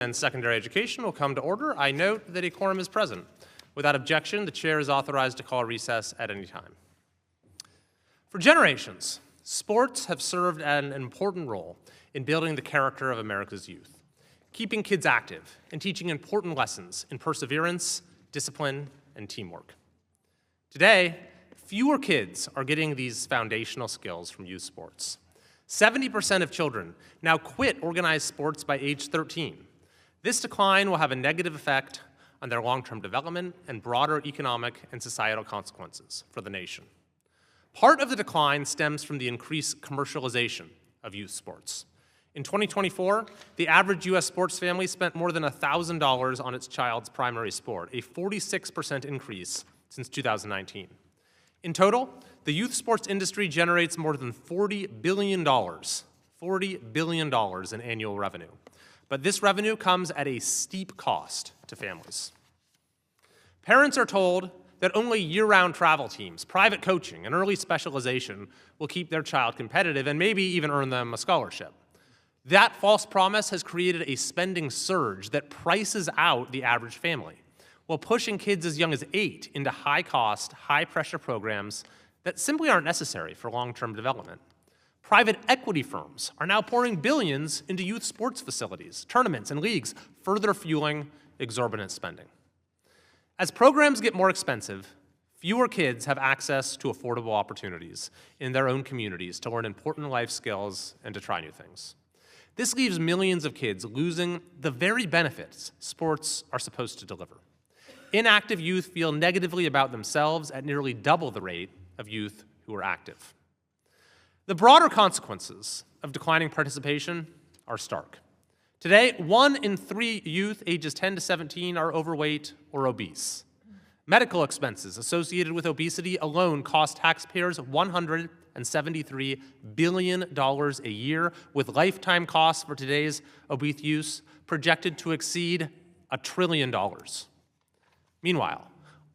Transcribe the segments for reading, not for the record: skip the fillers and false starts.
And secondary education will come to order. I note that a quorum is present. Without objection, the chair is authorized to call recess at any time. For generations, sports have served an important role in building the character of America's youth, keeping kids active and teaching important lessons in perseverance, discipline, and teamwork. Today, fewer kids are getting these foundational skills from youth sports. 70% of children now quit organized sports by age 13. This decline will have a negative effect on their long-term development and broader economic and societal consequences for the nation. Part of the decline stems from the increased commercialization of youth sports. In 2024, the average U.S. sports family spent more than $1,000 on its child's primary sport, a 46% increase since 2019. In total, the youth sports industry generates more than $40 billion in annual revenue. But this revenue comes at a steep cost to families. Parents are told that only year-round travel teams, private coaching, and early specialization will keep their child competitive and maybe even earn them a scholarship. That false promise has created a spending surge that prices out the average family, while pushing kids as young as 8 into high-cost, high-pressure programs that simply aren't necessary for long-term development. Private equity firms are now pouring billions into youth sports facilities, tournaments, and leagues, further fueling exorbitant spending. As programs get more expensive, fewer kids have access to affordable opportunities in their own communities to learn important life skills and to try new things. This leaves millions of kids losing the very benefits sports are supposed to deliver. Inactive youth feel negatively about themselves at nearly double the rate of youth who are active. The broader consequences of declining participation are stark. Today, 1 in 3 youth ages 10 to 17 are overweight or obese. Medical expenses associated with obesity alone cost taxpayers $173 billion a year, with lifetime costs for today's obese youth projected to exceed $1 trillion. Meanwhile,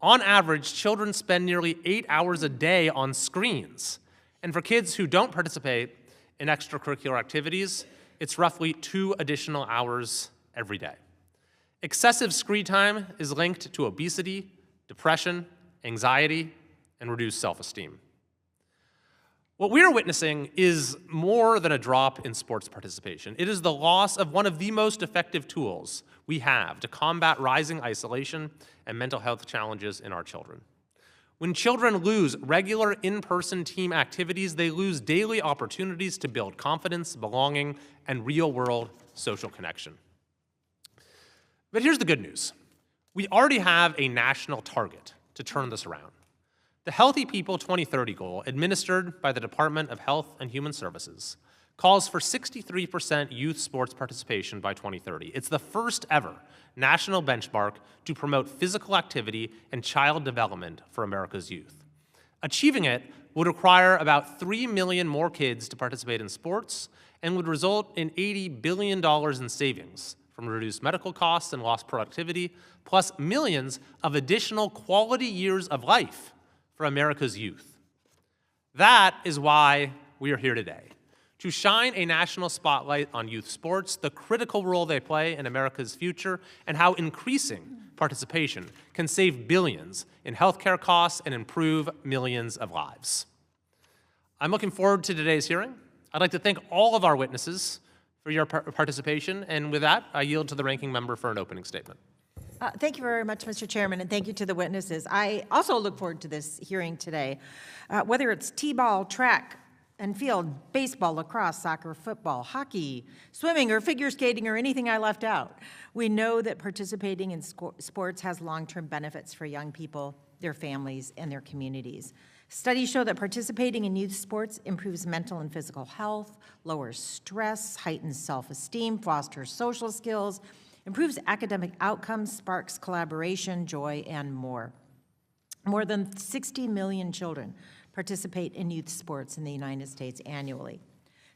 on average, children spend nearly 8 hours a day on screens. And for kids who don't participate in extracurricular activities, it's roughly 2 additional hours every day. Excessive screen time is linked to obesity, depression, anxiety, and reduced self-esteem. What we are witnessing is more than a drop in sports participation. It is the loss of one of the most effective tools we have to combat rising isolation and mental health challenges in our children. When children lose regular in-person team activities, they lose daily opportunities to build confidence, belonging, and real-world social connection. But here's the good news. We already have a national target to turn this around. The Healthy People 2030 goal, administered by the Department of Health and Human Services, calls for 63% youth sports participation by 2030. It's the first ever national benchmark to promote physical activity and child development for America's youth. Achieving it would require about 3 million more kids to participate in sports and would result in $80 billion in savings from reduced medical costs and lost productivity, plus millions of additional quality years of life for America's youth. That is why we are here today, to shine a national spotlight on youth sports, the critical role they play in America's future, and how increasing participation can save billions in healthcare costs and improve millions of lives. I'm looking forward to today's hearing. I'd like to thank all of our witnesses for your participation, and with that, I yield to the ranking member for an opening statement. Thank you very much, Mr. Chairman, and thank you to the witnesses. I also look forward to this hearing today. Whether it's t-ball, track and field, baseball, lacrosse, soccer, football, hockey, swimming, or figure skating, or anything I left out, we know that participating in sports has long-term benefits for young people, their families, and their communities. Studies show that participating in youth sports improves mental and physical health, lowers stress, heightens self-esteem, fosters social skills, improves academic outcomes, sparks collaboration, joy, and more. More than 60 million children participate in youth sports in the United States annually.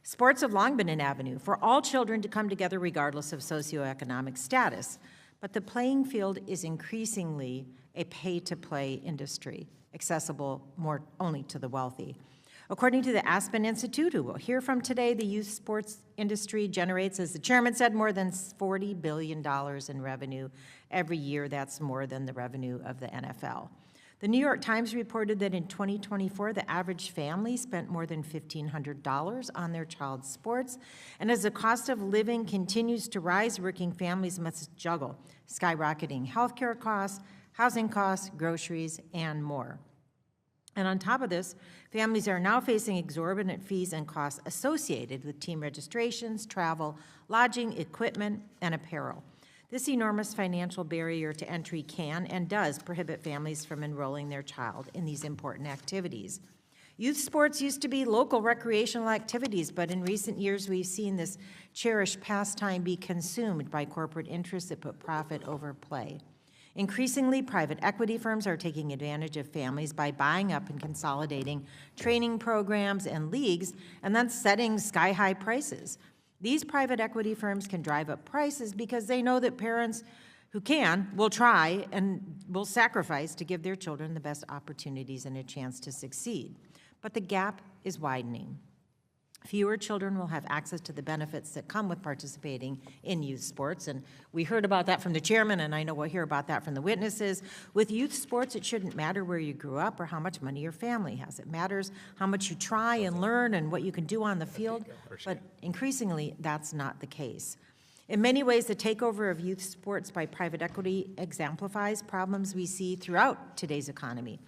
Sports have long been an avenue for all children to come together regardless of socioeconomic status, but the playing field is increasingly a pay-to-play industry, accessible more only to the wealthy. According to the Aspen Institute, who we'll hear from today, the youth sports industry generates, as the chairman said, more than $40 billion in revenue every year. That's more than the revenue of the NFL. The New York Times reported that in 2024, the average family spent more than $1,500 on their child's sports. And as the cost of living continues to rise, working families must juggle skyrocketing healthcare costs, housing costs, groceries, and more. And on top of this, families are now facing exorbitant fees and costs associated with team registrations, travel, lodging, equipment, and apparel. This enormous financial barrier to entry can and does prohibit families from enrolling their child in these important activities. Youth sports used to be local recreational activities, but in recent years we've seen this cherished pastime be consumed by corporate interests that put profit over play. Increasingly, private equity firms are taking advantage of families by buying up and consolidating training programs and leagues and then setting sky-high prices. These private equity firms can drive up prices because they know that parents who can will try and will sacrifice to give their children the best opportunities and a chance to succeed. But the gap is widening. Fewer children will have access to the benefits that come with participating in youth sports, and we heard about that from the chairman, and I know we'll hear about that from the witnesses. With youth sports, it shouldn't matter where you grew up or how much money your family has. It matters how much you try and learn and what you can do on the field, but increasingly, that's not the case. In many ways, the takeover of youth sports by private equity exemplifies problems we see throughout today's economy.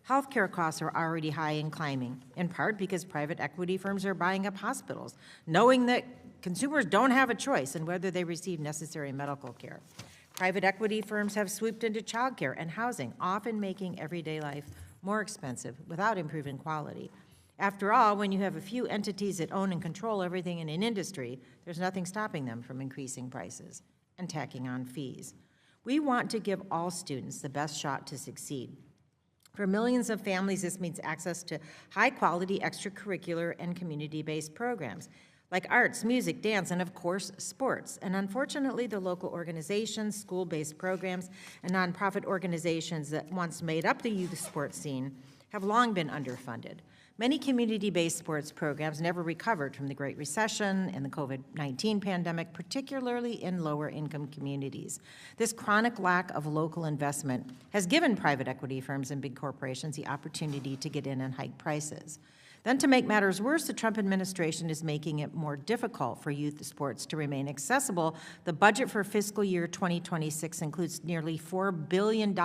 Healthcare costs are already high and climbing, in part because private equity firms are buying up hospitals, knowing that consumers don't have a choice in whether they receive necessary medical care. Private equity firms have swooped into childcare and housing, often making everyday life more expensive without improving quality. After all, when you have a few entities that own and control everything in an industry, there's nothing stopping them from increasing prices and tacking on fees. We want to give all students the best shot to succeed. For millions of families, this means access to high-quality extracurricular and community-based programs like arts, music, dance, and of course, sports. And unfortunately, the local organizations, school-based programs, and nonprofit organizations that once made up the youth sports scene have long been underfunded. Many community-based sports programs never recovered from the Great Recession and the COVID-19 pandemic, particularly in lower-income communities. This chronic lack of local investment has given private equity firms and big corporations the opportunity to get in and hike prices. Then, to make matters worse, the Trump administration is making it more difficult for youth sports to remain accessible. The budget for fiscal year 2026 includes nearly $4 billion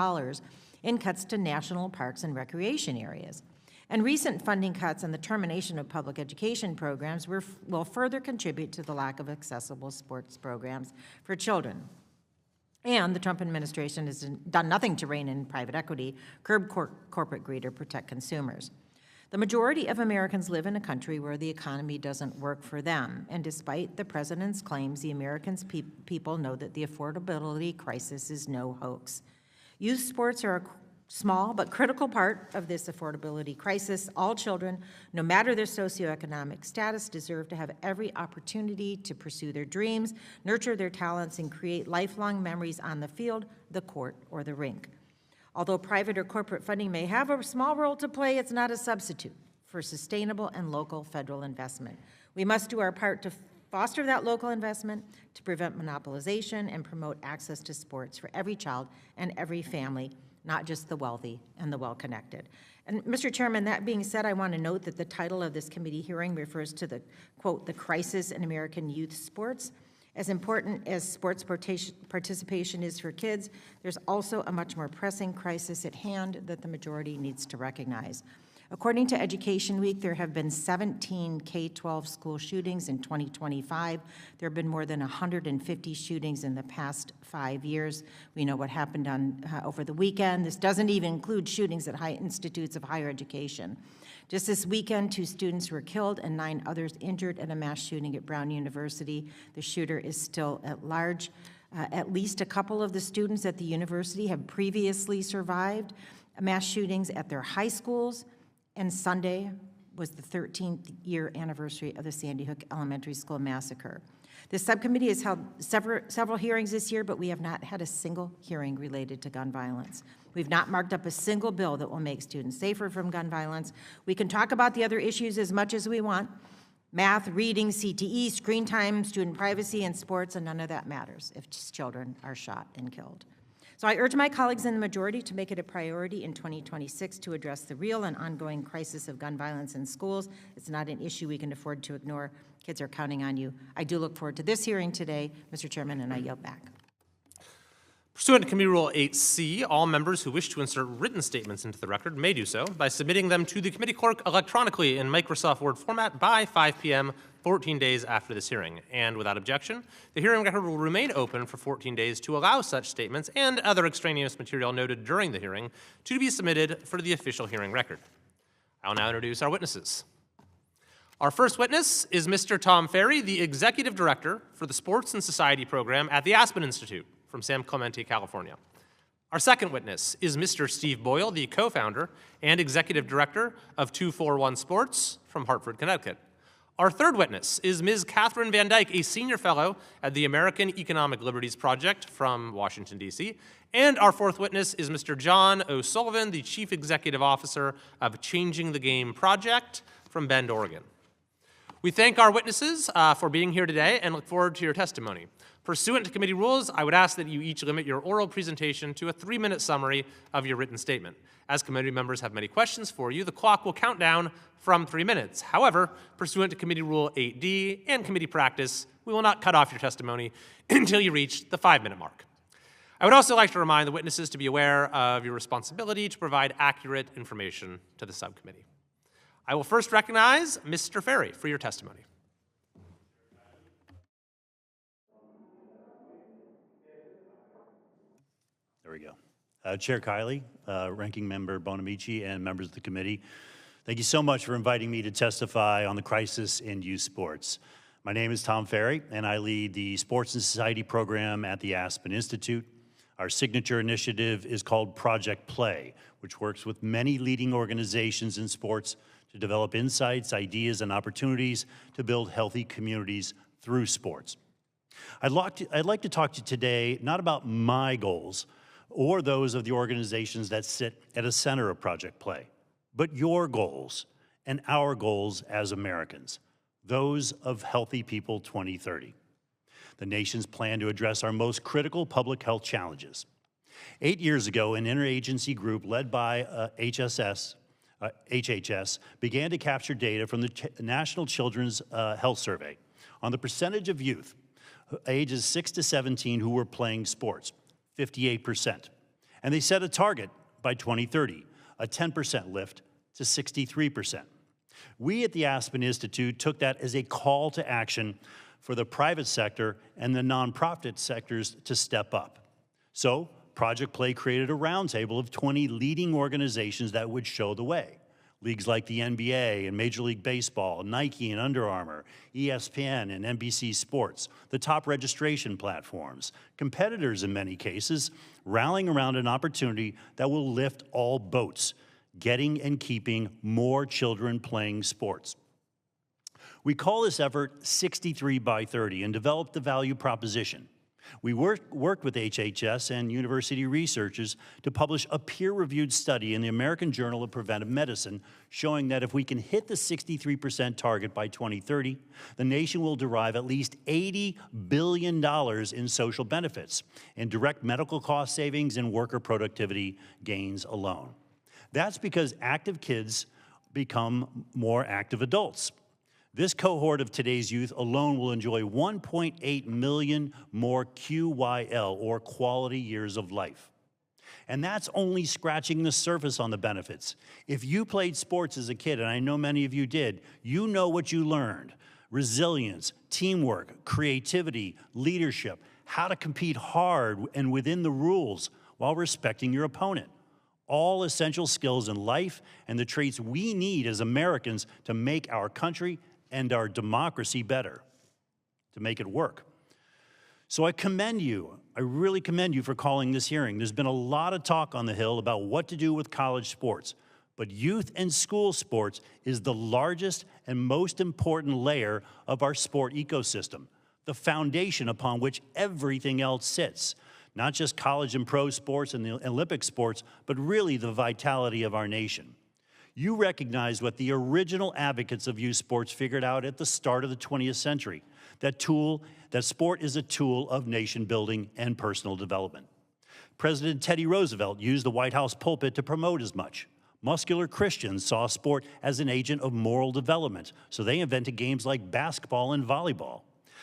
in cuts to national parks and recreation areas. And recent funding cuts and the termination of public education programs will further contribute to the lack of accessible sports programs for children. And the Trump administration has done nothing to rein in private equity, curb corporate greed, or protect consumers. The majority of Americans live in a country where the economy doesn't work for them. And despite the president's claims, the American people know that the affordability crisis is no hoax. Youth sports are a small but critical part of this affordability crisis. All children, no matter their socioeconomic status, deserve to have every opportunity to pursue their dreams, nurture their talents, and create lifelong memories on the field, the court, or the rink. Although private or corporate funding may have a small role to play, it's not a substitute for sustainable and local federal investment. We must do our part to foster that local investment, to prevent monopolization, and promote access to sports for every child and every family, not just the wealthy and the well-connected. And Mr. Chairman, that being said, I want to note that the title of this committee hearing refers to the, quote, the crisis in American youth sports. As important as sports participation is for kids, there's also a much more pressing crisis at hand that the majority needs to recognize. According to Education Week, there have been 17 K-12 school shootings in 2025. There have been more than 150 shootings in the past 5 years. We know what happened over the weekend. This doesn't even include shootings at high institutes of higher education. Just this weekend, 2 students were killed and 9 others injured at a mass shooting at Brown University. The shooter is still at large. At least a couple of the students at the university have previously survived mass shootings at their high schools. And Sunday was the 13th year anniversary of the Sandy Hook Elementary School massacre. This subcommittee has held several hearings this year, but we have not had a single hearing related to gun violence. We've not marked up a single bill that will make students safer from gun violence. We can talk about the other issues as much as we want: math, reading, CTE, screen time, student privacy, and sports, and none of that matters if children are shot and killed. So I urge my colleagues in the majority to make it a priority in 2026 to address the real and ongoing crisis of gun violence in schools. It's not an issue we can afford to ignore. Kids are counting on you. I do look forward to this hearing today, Mr. Chairman, and I yield back. Pursuant to Committee Rule 8C, all members who wish to insert written statements into the record may do so by submitting them to the committee clerk electronically in Microsoft Word format by 5 p.m. 14 days after this hearing. And without objection, the hearing record will remain open for 14 days to allow such statements and other extraneous material noted during the hearing to be submitted for the official hearing record. I will now introduce our witnesses. Our first witness is Mr. Tom Ferry, the Executive Director for the Sports and Society Program at the Aspen Institute from San Clemente, California. Our second witness is Mr. Steve Boyle, the co-founder and Executive Director of 241 Sports from Hartford, Connecticut. Our third witness is Ms. Catherine Van Dyke, a Senior Fellow at the American Economic Liberties Project from Washington, D.C. And our fourth witness is Mr. John O'Sullivan, the Chief Executive Officer of Changing the Game Project from Bend, Oregon. We thank our witnesses for being here today and look forward to your testimony. Pursuant to committee rules, I would ask that you each limit your oral presentation to a 3-minute summary of your written statement. As committee members have many questions for you, the clock will count down from 3 minutes. However, pursuant to Committee Rule 8D and committee practice, we will not cut off your testimony until you reach the 5-minute mark. I would also like to remind the witnesses to be aware of your responsibility to provide accurate information to the subcommittee. I will first recognize Mr. Ferry for your testimony. There we go. Chair Kiley, Ranking Member Bonamici, and members of the committee, thank you so much for inviting me to testify on the crisis in youth sports. My name is Tom Ferry, and I lead the Sports and Society program at the Aspen Institute. Our signature initiative is called Project Play, which works with many leading organizations in sports to develop insights, ideas, and opportunities to build healthy communities through sports. I'd like to talk to you today not about my goals or those of the organizations that sit at the center of Project Play, but your goals and our goals as Americans, those of Healthy People 2030, the nation's plan to address our most critical public health challenges. 8 years ago, an interagency group led by HHS began to capture data from the National Children's Health Survey on the percentage of youth ages 6 to 17 who were playing sports, 58%. And they set a target by 2030, a 10% lift to 63%. We at the Aspen Institute took that as a call to action for the private sector and the nonprofit sectors to step up. So Project Play created a roundtable of 20 leading organizations that would show the way. Leagues like the NBA and Major League Baseball, Nike and Under Armour, ESPN and NBC Sports, the top registration platforms, competitors in many cases, rallying around an opportunity that will lift all boats, getting and keeping more children playing sports. We call this effort 63 by 30 and developed the value proposition. We worked with HHS and university researchers to publish a peer-reviewed study in the American Journal of Preventive Medicine showing that if we can hit the 63% target by 2030, the nation will derive at least $80 billion in social benefits, in direct medical cost savings and worker productivity gains alone. That's because active kids become more active adults. This cohort of today's youth alone will enjoy 1.8 million more QYL, or quality years of life. And that's only scratching the surface on the benefits. If you played sports as a kid, and I know many of you did, you know what you learned: resilience, teamwork, creativity, leadership, how to compete hard and within the rules while respecting your opponent. All essential skills in life and the traits we need as Americans to make our country and our democracy better, to make it work. So I commend you, I really commend you for calling this hearing. There's been a lot of talk on the Hill about what to do with college sports, but youth and school sports is the largest and most important layer of our sport ecosystem. the foundation upon which everything else sits, not just college and pro sports and the Olympic sports, but really the vitality of our nation. You recognize what the original advocates of youth sports figured out at the start of the 20th century, that sport is a tool of nation building and personal development. President Teddy Roosevelt used the White House pulpit to promote as much. Muscular Christians saw sport as an agent of moral development, so they invented games like basketball and volleyball.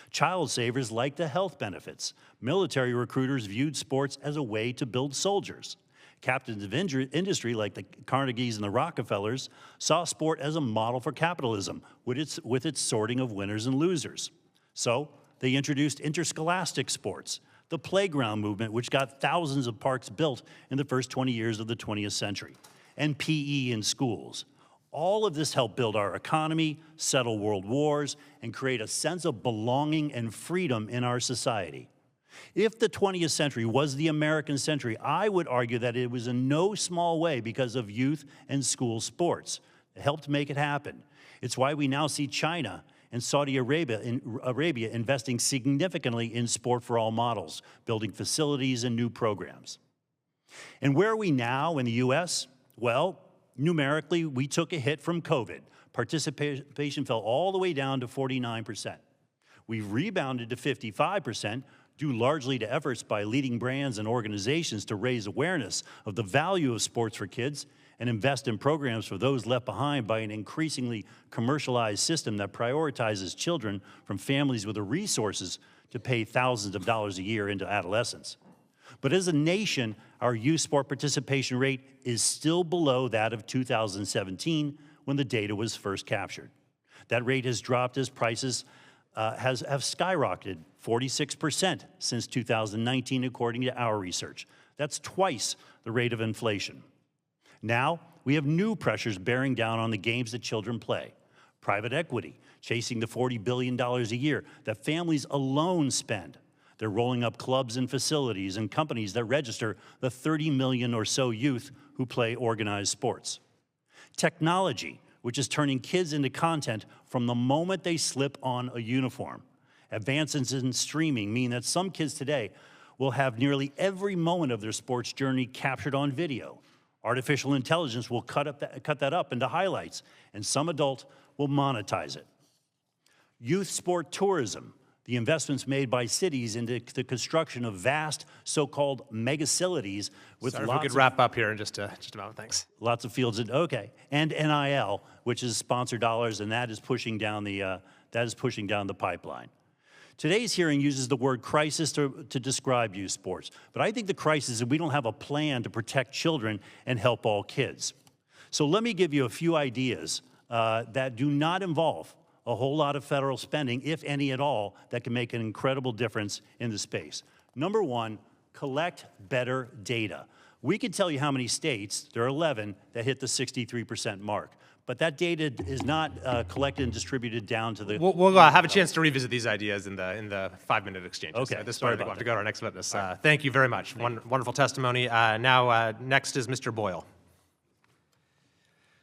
Child savers liked the health benefits. Military recruiters viewed sports as a way to build soldiers. Captains of industry like the Carnegies and the Rockefellers saw sport as a model for capitalism with its sorting of winners and losers. So they introduced interscholastic sports, the playground movement, which got thousands of parks built in the first 20 years of the 20th century, and PE in schools. All of this helped build our economy, settle world wars, and create a sense of belonging and freedom in our society. If the 20th century was the American century, I would argue that it was in no small way because of youth and school sports. It helped make it happen. It's why we now see China and Saudi Arabia investing significantly in sport for all models, building facilities and new programs. And where are we now in the U.S.? Well, numerically, we took a hit from COVID. Participation fell all the way down to 49%. We've rebounded to 55%, due largely to efforts by leading brands and organizations to raise awareness of the value of sports for kids and invest in programs for those left behind by an increasingly commercialized system that prioritizes children from families with the resources to pay thousands of dollars a year into adolescence. But as a nation, our youth sport participation rate is still below that of 2017 when the data was first captured. That rate has dropped as prices have skyrocketed 46% since 2019, according to our research. That's twice the rate of inflation. Now, we have new pressures bearing down on the games that children play. Private equity, chasing the $40 billion a year that families alone spend. They're rolling up clubs and facilities and companies that register the 30 million or so youth who play organized sports. Technology, which is turning kids into content from the moment they slip on a uniform. Advances in streaming mean that some kids today will have nearly every moment of their sports journey captured on video. Artificial intelligence will cut that up into highlights, and some adult will monetize it. Youth sport tourism, the investments made by cities into the construction of vast so-called megacilities with Sorry, lots if we could wrap up here in just a moment, thanks. Lots of fields, and NIL, which is sponsored dollars, and that is pushing down the pipeline. Today's hearing uses the word crisis to describe youth sports, but I think the crisis is we don't have a plan to protect children and help all kids. So let me give you a few ideas that do not involve a whole lot of federal spending, if any at all, that can make an incredible difference in the space. Number one, collect better data. We can tell you how many states, there are 11, that hit the 63% mark. But that data is not collected and distributed down to the... We'll have a chance to revisit these ideas in the 5-minute exchange. Okay, At this sorry point, I think we'll about have to that. go to our next witness. Thank you very much. Wonderful testimony. Now, next is Mr. Boyle.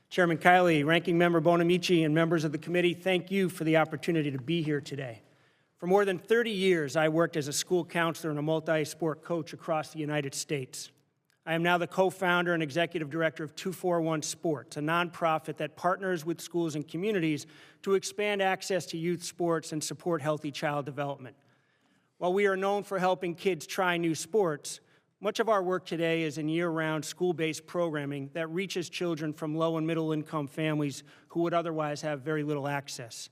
Chairman Kiley, Ranking Member Bonamici, and members of the committee, thank you for the opportunity to be here today. For more than 30 years, I worked as a school counselor and a multi-sport coach across the United States. I am now the co-founder and executive director of 241 Sports, a nonprofit that partners with schools and communities to expand access to youth sports and support healthy child development. While we are known for helping kids try new sports, much of our work today is in year-round school-based programming that reaches children from low and middle-income families who would otherwise have very little access.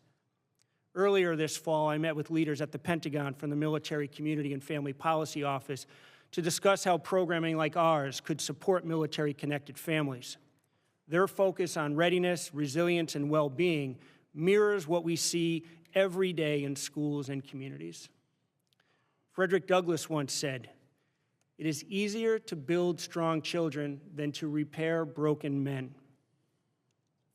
Earlier this fall, I met with leaders at the Pentagon from the Military Community and Family Policy Office to discuss how programming like ours could support military-connected families. Their focus on readiness, resilience, and well-being mirrors what we see every day in schools and communities. Frederick Douglass once said, "It is easier to build strong children than to repair broken men."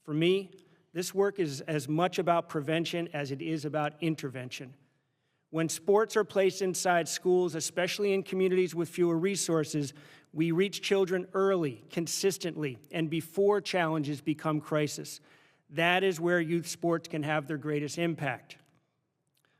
For me, this work is as much about prevention as it is about intervention. When sports are placed inside schools, especially in communities with fewer resources, we reach children early, consistently, and before challenges become crisis. That is where youth sports can have their greatest impact.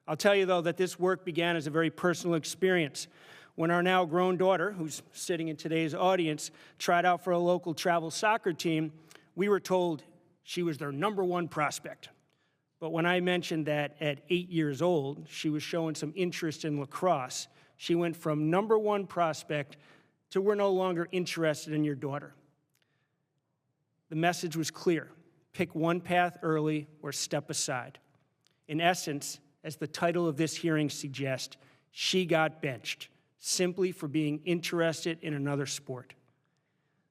I'll tell you, though, that this work began as a very personal experience. When our now grown daughter, who's sitting in today's audience, tried out for a local travel soccer team, we were told she was their #1 prospect. But when I mentioned that at 8 years old, she was showing some interest in lacrosse, she went from #1 prospect to we're no longer interested in your daughter. The message was clear. Pick one path early or step aside. In essence, as the title of this hearing suggests, she got benched simply for being interested in another sport.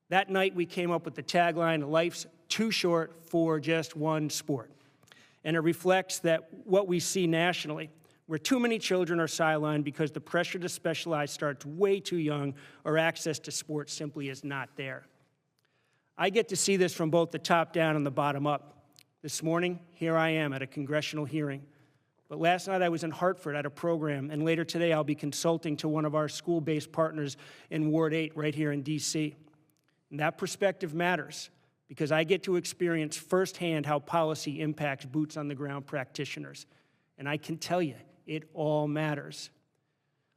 That night, we came up with the tagline, "Life's too short for just one sport." And it reflects that what we see nationally, where too many children are sidelined because the pressure to specialize starts way too young or access to sports simply is not there. I get to see this from both the top down and the bottom up. This morning, here I am at a congressional hearing. But last night I was in Hartford at a program, and later today I'll be consulting to one of our school-based partners in Ward 8 right here in D.C. And that perspective matters because I get to experience firsthand how policy impacts boots-on-the-ground practitioners. And I can tell you, it all matters.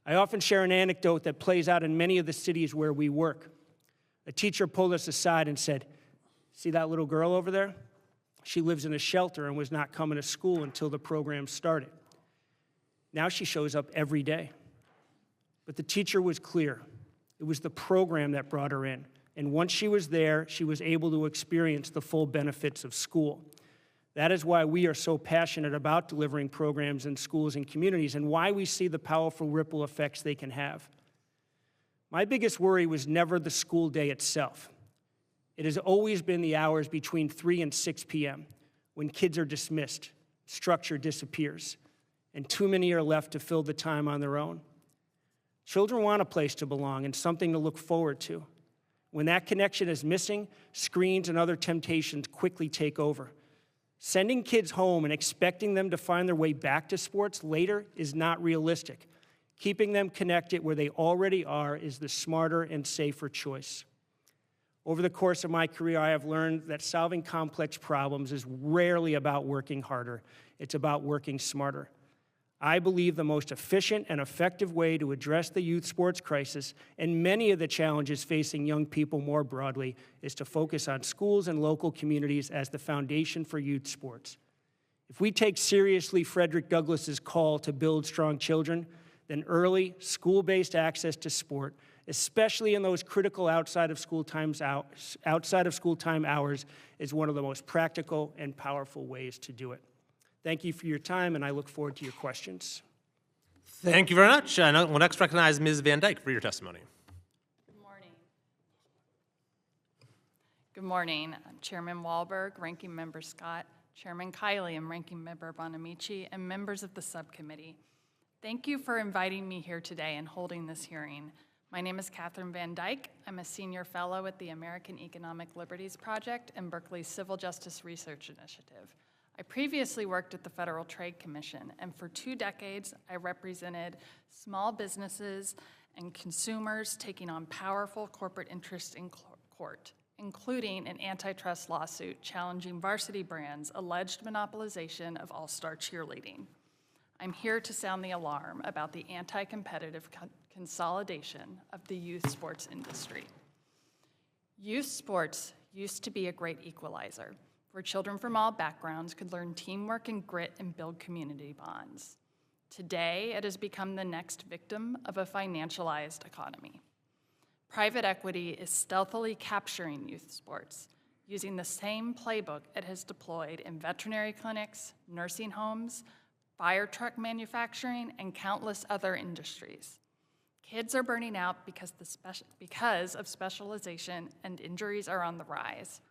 I often share an anecdote that plays out in many of the cities where we work. A teacher pulled us aside and said, "See that little girl over there? She lives in a shelter and was not coming to school until the program started. Now she shows up every day." But the teacher was clear. It was the program that brought her in. And once she was there, she was able to experience the full benefits of school. That is why we are so passionate about delivering programs in schools and communities and why we see the powerful ripple effects they can have. My biggest worry was never the school day itself. It has always been the hours between 3 and 6 p.m. when kids are dismissed, structure disappears, and too many are left to fill the time on their own. Children want a place to belong and something to look forward to. When that connection is missing, screens and other temptations quickly take over. Sending kids home and expecting them to find their way back to sports later is not realistic. Keeping them connected where they already are is the smarter and safer choice. Over the course of my career, I have learned that solving complex problems is rarely about working harder. It's about working smarter. I believe the most efficient and effective way to address the youth sports crisis and many of the challenges facing young people more broadly is to focus on schools and local communities as the foundation for youth sports. If we take seriously Frederick Douglass's call to build strong children, then early, school-based access to sport, especially in those critical outside of school time hours, is one of the most practical and powerful ways to do it. Thank you for your time, and I look forward to your questions. Thank you very much. We'll next recognize Ms. Van Dyke for your testimony. Good morning. Good morning. I'm Chairman Wahlberg, Ranking Member Scott, Chairman Kiley, and Ranking Member Bonamici, and members of the subcommittee. Thank you for inviting me here today and holding this hearing. My name is Catherine Van Dyke. I'm a senior fellow at the American Economic Liberties Project and Berkeley's Civil Justice Research Initiative. I previously worked at the Federal Trade Commission, and for 2 decades, I represented small businesses and consumers taking on powerful corporate interests in court, including an antitrust lawsuit challenging Varsity Brand's alleged monopolization of all-star cheerleading. I'm here to sound the alarm about the anti-competitive consolidation of the youth sports industry. Youth sports used to be a great equalizer, where children from all backgrounds could learn teamwork and grit and build community bonds. Today, it has become the next victim of a financialized economy. Private equity is stealthily capturing youth sports, using the same playbook it has deployed in veterinary clinics, nursing homes, fire truck manufacturing, and countless other industries. Kids are burning out because of specialization, and injuries are on the rise.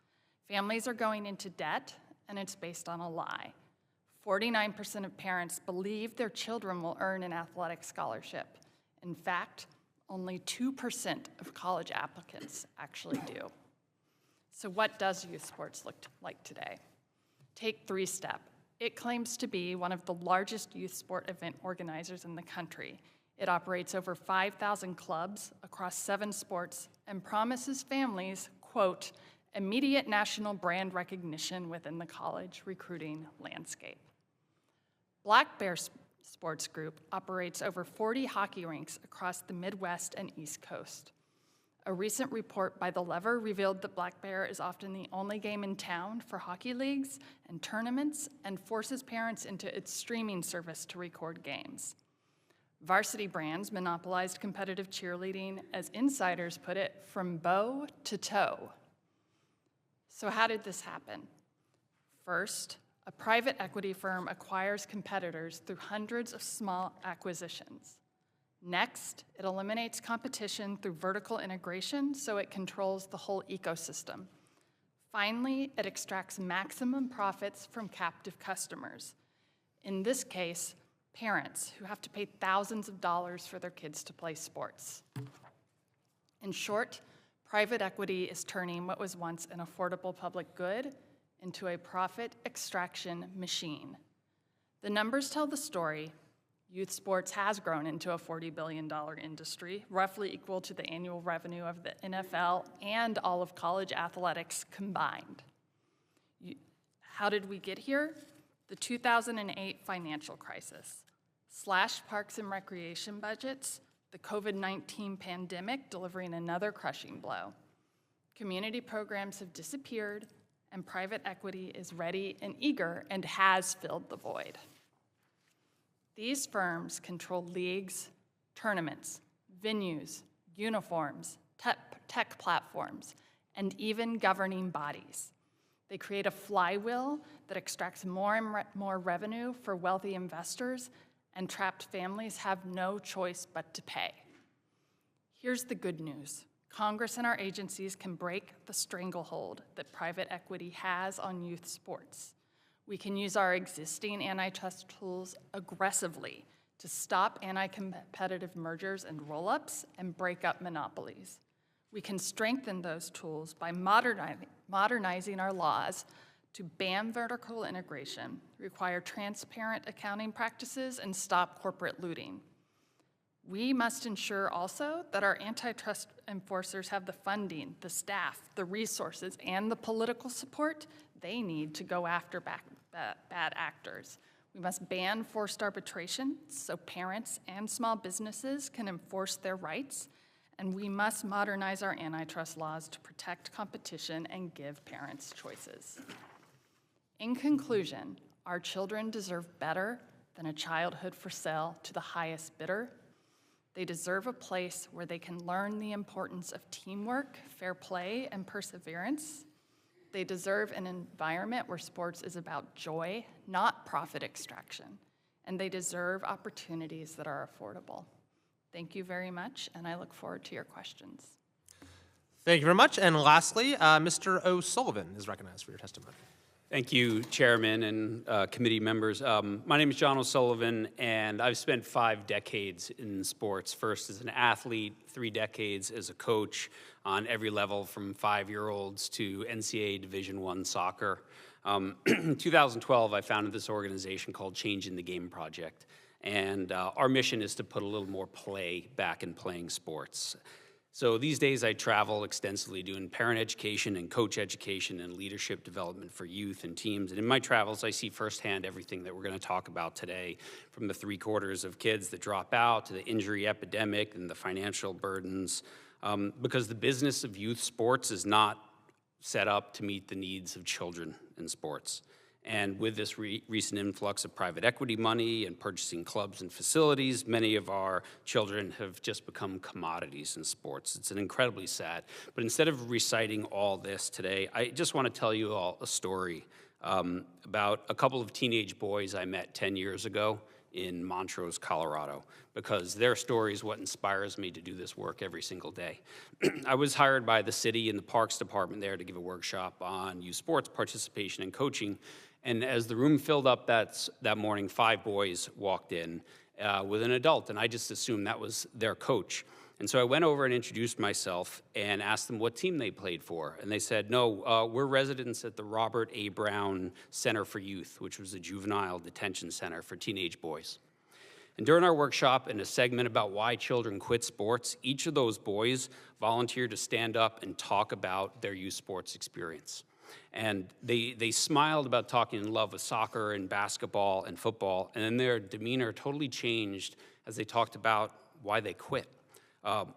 Families are going into debt, and it's based on a lie. 49% of parents believe their children will earn an athletic scholarship. In fact, only 2% of college applicants actually do. So what does youth sports look like today? Take 3 Step. It claims to be one of the largest youth sport event organizers in the country. It operates over 5,000 clubs across 7 sports and promises families, quote, immediate national brand recognition within the college recruiting landscape. Black Bear Sports Group operates over 40 hockey rinks across the Midwest and East Coast. A recent report by The Lever revealed that Black Bear is often the only game in town for hockey leagues and tournaments and forces parents into its streaming service to record games. Varsity Brands monopolized competitive cheerleading, as insiders put it, from bow to toe. So how did this happen? First, a private equity firm acquires competitors through hundreds of small acquisitions. Next, it eliminates competition through vertical integration so it controls the whole ecosystem. Finally, it extracts maximum profits from captive customers. In this case, parents who have to pay thousands of dollars for their kids to play sports. In short, private equity is turning what was once an affordable public good into a profit extraction machine. The numbers tell the story. Youth sports has grown into a $40 billion industry, roughly equal to the annual revenue of the NFL and all of college athletics combined. How did we get here? The 2008 financial crisis, slashed parks and recreation budgets, the COVID-19 pandemic delivering another crushing blow. Community programs have disappeared, and private equity is ready and eager and has filled the void. These firms control leagues, tournaments, venues, uniforms, tech platforms, and even governing bodies. They create a flywheel that extracts more and more revenue for wealthy investors, and trapped families have no choice but to pay. Here's the good news. Congress and our agencies can break the stranglehold that private equity has on youth sports. We can use our existing antitrust tools aggressively to stop anti-competitive mergers and roll-ups and break up monopolies. We can strengthen those tools by modernizing our laws to ban vertical integration, require transparent accounting practices, and stop corporate looting. We must ensure also that our antitrust enforcers have the funding, the staff, the resources, and the political support they need to go after bad actors. We must ban forced arbitration so parents and small businesses can enforce their rights, and we must modernize our antitrust laws to protect competition and give parents choices. In conclusion, our children deserve better than a childhood for sale to the highest bidder. They deserve a place where they can learn the importance of teamwork, fair play, and perseverance. They deserve an environment where sports is about joy, not profit extraction. And they deserve opportunities that are affordable. Thank you very much, and I look forward to your questions. Thank you very much. And lastly, Mr. O'Sullivan is recognized for your testimony. Thank you, Chairman and committee members. My name is John O'Sullivan, and I've spent 5 decades in sports, first as an athlete, 3 decades as a coach on every level from 5-year-olds to NCAA Division I soccer. In 2012, I founded this organization called Changing the Game Project, and our mission is to put a little more play back in playing sports. So these days I travel extensively doing parent education and coach education and leadership development for youth and teams. And in my travels, I see firsthand everything that we're going to talk about today, from the 3/4 of kids that drop out to the injury epidemic and the financial burdens, because the business of youth sports is not set up to meet the needs of children in sports. And with this recent influx of private equity money and purchasing clubs and facilities, many of our children have just become commodities in sports. It's incredibly sad. But instead of reciting all this today, I just want to tell you all a story about a couple of teenage boys I met 10 years ago in Montrose, Colorado, because their story is what inspires me to do this work every single day. I was hired by the city and the Parks Department there to give a workshop on youth sports participation and coaching. And as the room filled up that morning, 5 boys walked in with an adult, and I just assumed that was their coach. And so I went over and introduced myself and asked them what team they played for. And they said, no, we're residents at the Robert A. Brown Center for Youth, which was a juvenile detention center for teenage boys. And during our workshop, in a segment about why children quit sports, each of those boys volunteered to stand up and talk about their youth sports experience. And they smiled about talking in love with soccer and basketball and football, and then their demeanor totally changed as they talked about why they quit.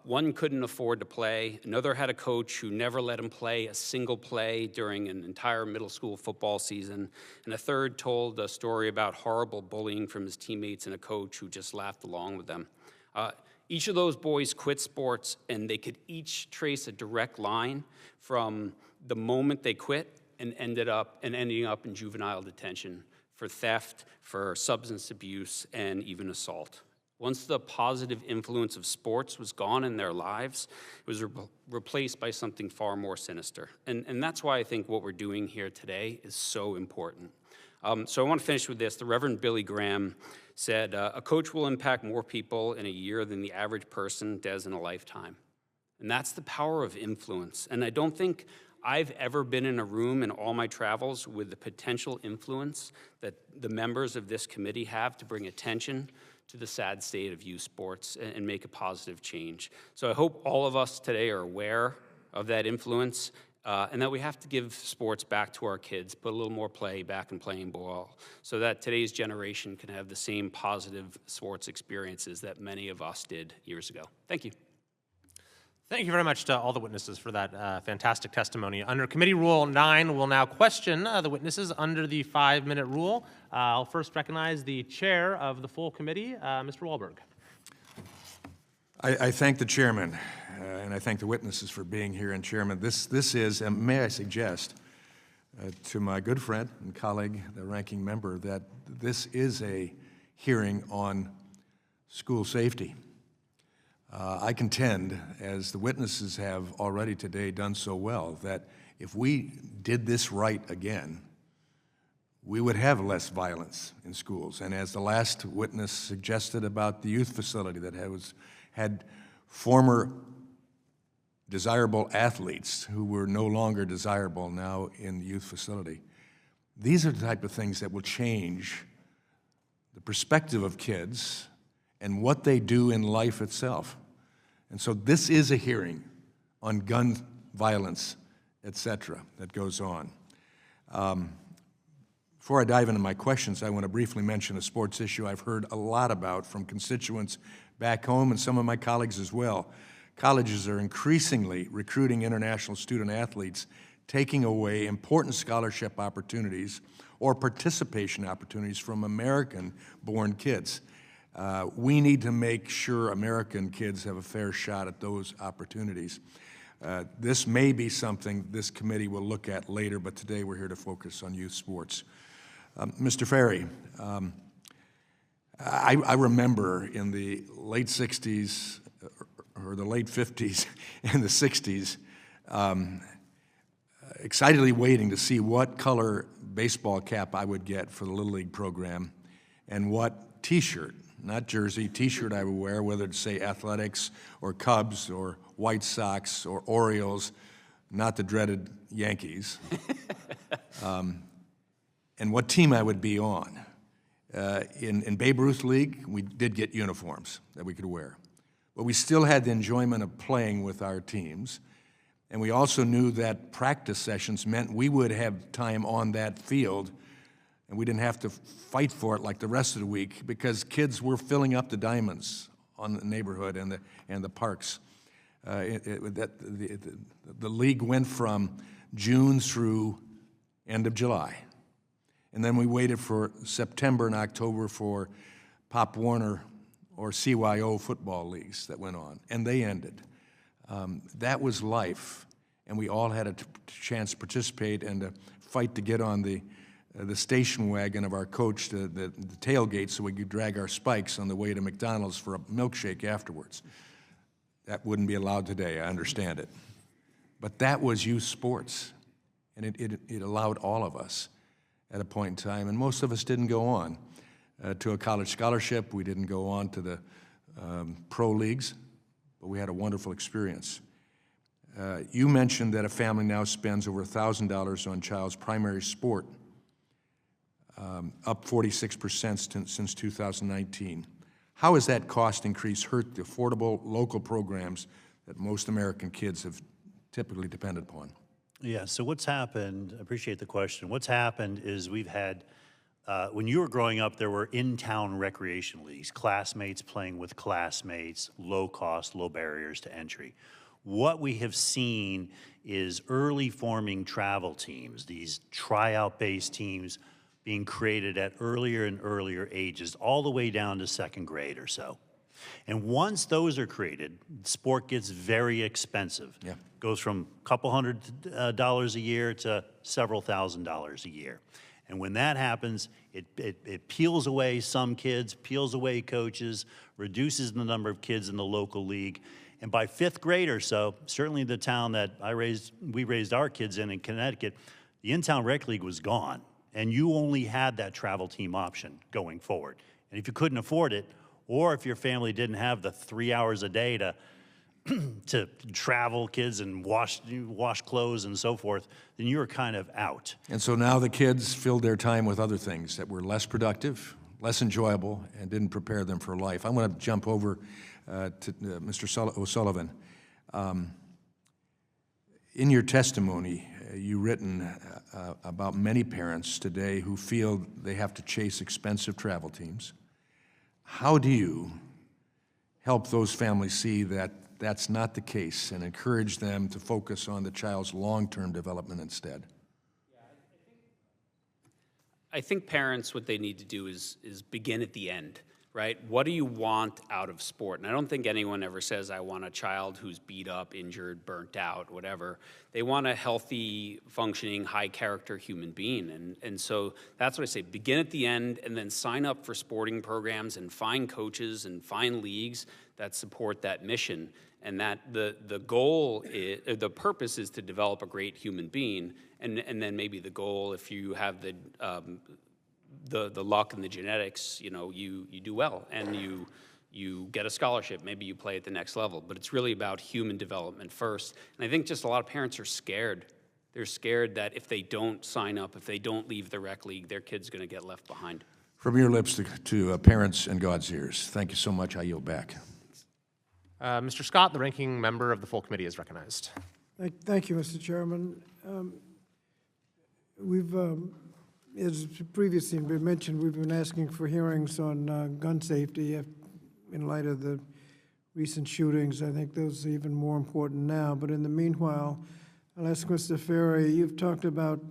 One couldn't afford to play. Another had a coach who never let him play a single play during an entire middle school football season. And a third told a story about horrible bullying from his teammates and a coach who just laughed along with them. Each of those boys quit sports, and they could each trace a direct line from the moment they quit and ending up in juvenile detention for theft, for substance abuse, and even assault. Once the positive influence of sports was gone in their lives, it was replaced by something far more sinister. And that's why I think what we're doing here today is so important. So I want to finish with this. The Reverend Billy Graham said, a coach will impact more people in a year than the average person does in a lifetime. And that's the power of influence. And I don't think I've ever been in a room in all my travels with the potential influence that the members of this committee have to bring attention to the sad state of youth sports and make a positive change. So I hope all of us today are aware of that influence and that we have to give sports back to our kids, put a little more play back in playing ball so that today's generation can have the same positive sports experiences that many of us did years ago. Thank you. Thank you very much to all the witnesses for that fantastic testimony. Under Committee Rule 9, we'll now question the witnesses under the 5-minute rule. I'll first recognize the chair of the full committee, Mr. Wahlberg. I thank the chairman, and I thank the witnesses for being here. And Chairman, this is, and may I suggest to my good friend and colleague, the ranking member, that this is a hearing on school safety. I contend, as the witnesses have already today done so well, that if we did this right again, we would have less violence in schools. And as the last witness suggested about the youth facility that had former desirable athletes who were no longer desirable now in the youth facility, these are the type of things that will change the perspective of kids and what they do in life itself. And so this is a hearing on gun violence, et cetera, that goes on. Before I dive into my questions, I want to briefly mention a sports issue I've heard a lot about from constituents back home and some of my colleagues as well. Colleges are increasingly recruiting international student athletes, taking away important scholarship opportunities or participation opportunities from American-born kids. We need to make sure American kids have a fair shot at those opportunities. This may be something this committee will look at later, but today we're here to focus on youth sports. Mr. Ferry, I remember in the late 60s, or the late 50s and the 60s, excitedly waiting to see what color baseball cap I would get for the Little League program and what T-shirt, not jersey, T-shirt I would wear, whether to say Athletics or Cubs or White Sox or Orioles, not the dreaded Yankees, and what team I would be on. In Babe Ruth League, we did get uniforms that we could wear, but we still had the enjoyment of playing with our teams, and we also knew that practice sessions meant we would have time on that field, and we didn't have to fight for it like the rest of the week because kids were filling up the diamonds on the neighborhood and the parks. The league went from June through end of July. And then we waited for September and October for Pop Warner or CYO football leagues that went on, and they ended. That was life, and we all had a chance to participate and to fight to get on the station wagon of our coach, the tailgate, so we could drag our spikes on the way to McDonald's for a milkshake afterwards. That wouldn't be allowed today, I understand it. But that was youth sports, and it allowed all of us at a point in time, and most of us didn't go on to a college scholarship. We didn't go on to the pro leagues, but we had a wonderful experience. You mentioned that a family now spends over $1,000 on child's primary sport, up 46% since 2019. How has that cost increase hurt the affordable local programs that most American kids have typically depended upon? Yeah, so what's happened, I appreciate the question. What's happened is we've had, when you were growing up, there were in-town recreation leagues, classmates playing with classmates, low cost, low barriers to entry. What we have seen is early forming travel teams, these tryout-based teams being created at earlier and earlier ages, all the way down to second grade or so. And once those are created, sport gets very expensive. Yeah. Goes from a couple $100 a year to several $1,000s a year. And when that happens, it peels away some kids, peels away coaches, reduces the number of kids in the local league. And by fifth grade or so, certainly the town that we raised our kids in Connecticut, the in-town rec league was gone. And you only had that travel team option going forward. And if you couldn't afford it, or if your family didn't have the 3 hours a day to travel kids and wash clothes and so forth, then you were kind of out. And so now the kids filled their time with other things that were less productive, less enjoyable, and didn't prepare them for life. I'm going to jump over to Mr. O'Sullivan. In your testimony, you've written about many parents today who feel they have to chase expensive travel teams. How do you help those families see that that's not the case and encourage them to focus on the child's long-term development instead? I think parents, what they need to do is begin at the end, right? What do you want out of sport? And I don't think anyone ever says, I want a child who's beat up, injured, burnt out, whatever. They want a healthy, functioning, high-character human being. And so that's what I say. Begin at the end and then sign up for sporting programs and find coaches and find leagues that support that mission. And that the goal, the purpose is to develop a great human being. And then maybe the goal, if you have the luck and the genetics, you do well and you get a scholarship. Maybe you play at the next level. But it's really about human development first. And I think just a lot of parents are scared. They're scared that if they don't sign up, if they don't leave the rec league, their kid's going to get left behind. From your lips to parents and God's ears, thank you so much. I yield back. Mr. Scott, the ranking member of the full committee, is recognized. Thank you, Mr. Chairman. We've, as previously been mentioned, we've been asking for hearings on gun safety in light of the recent shootings. I think those are even more important now. But in the meanwhile, I'll ask Mr. Ferry, you've talked about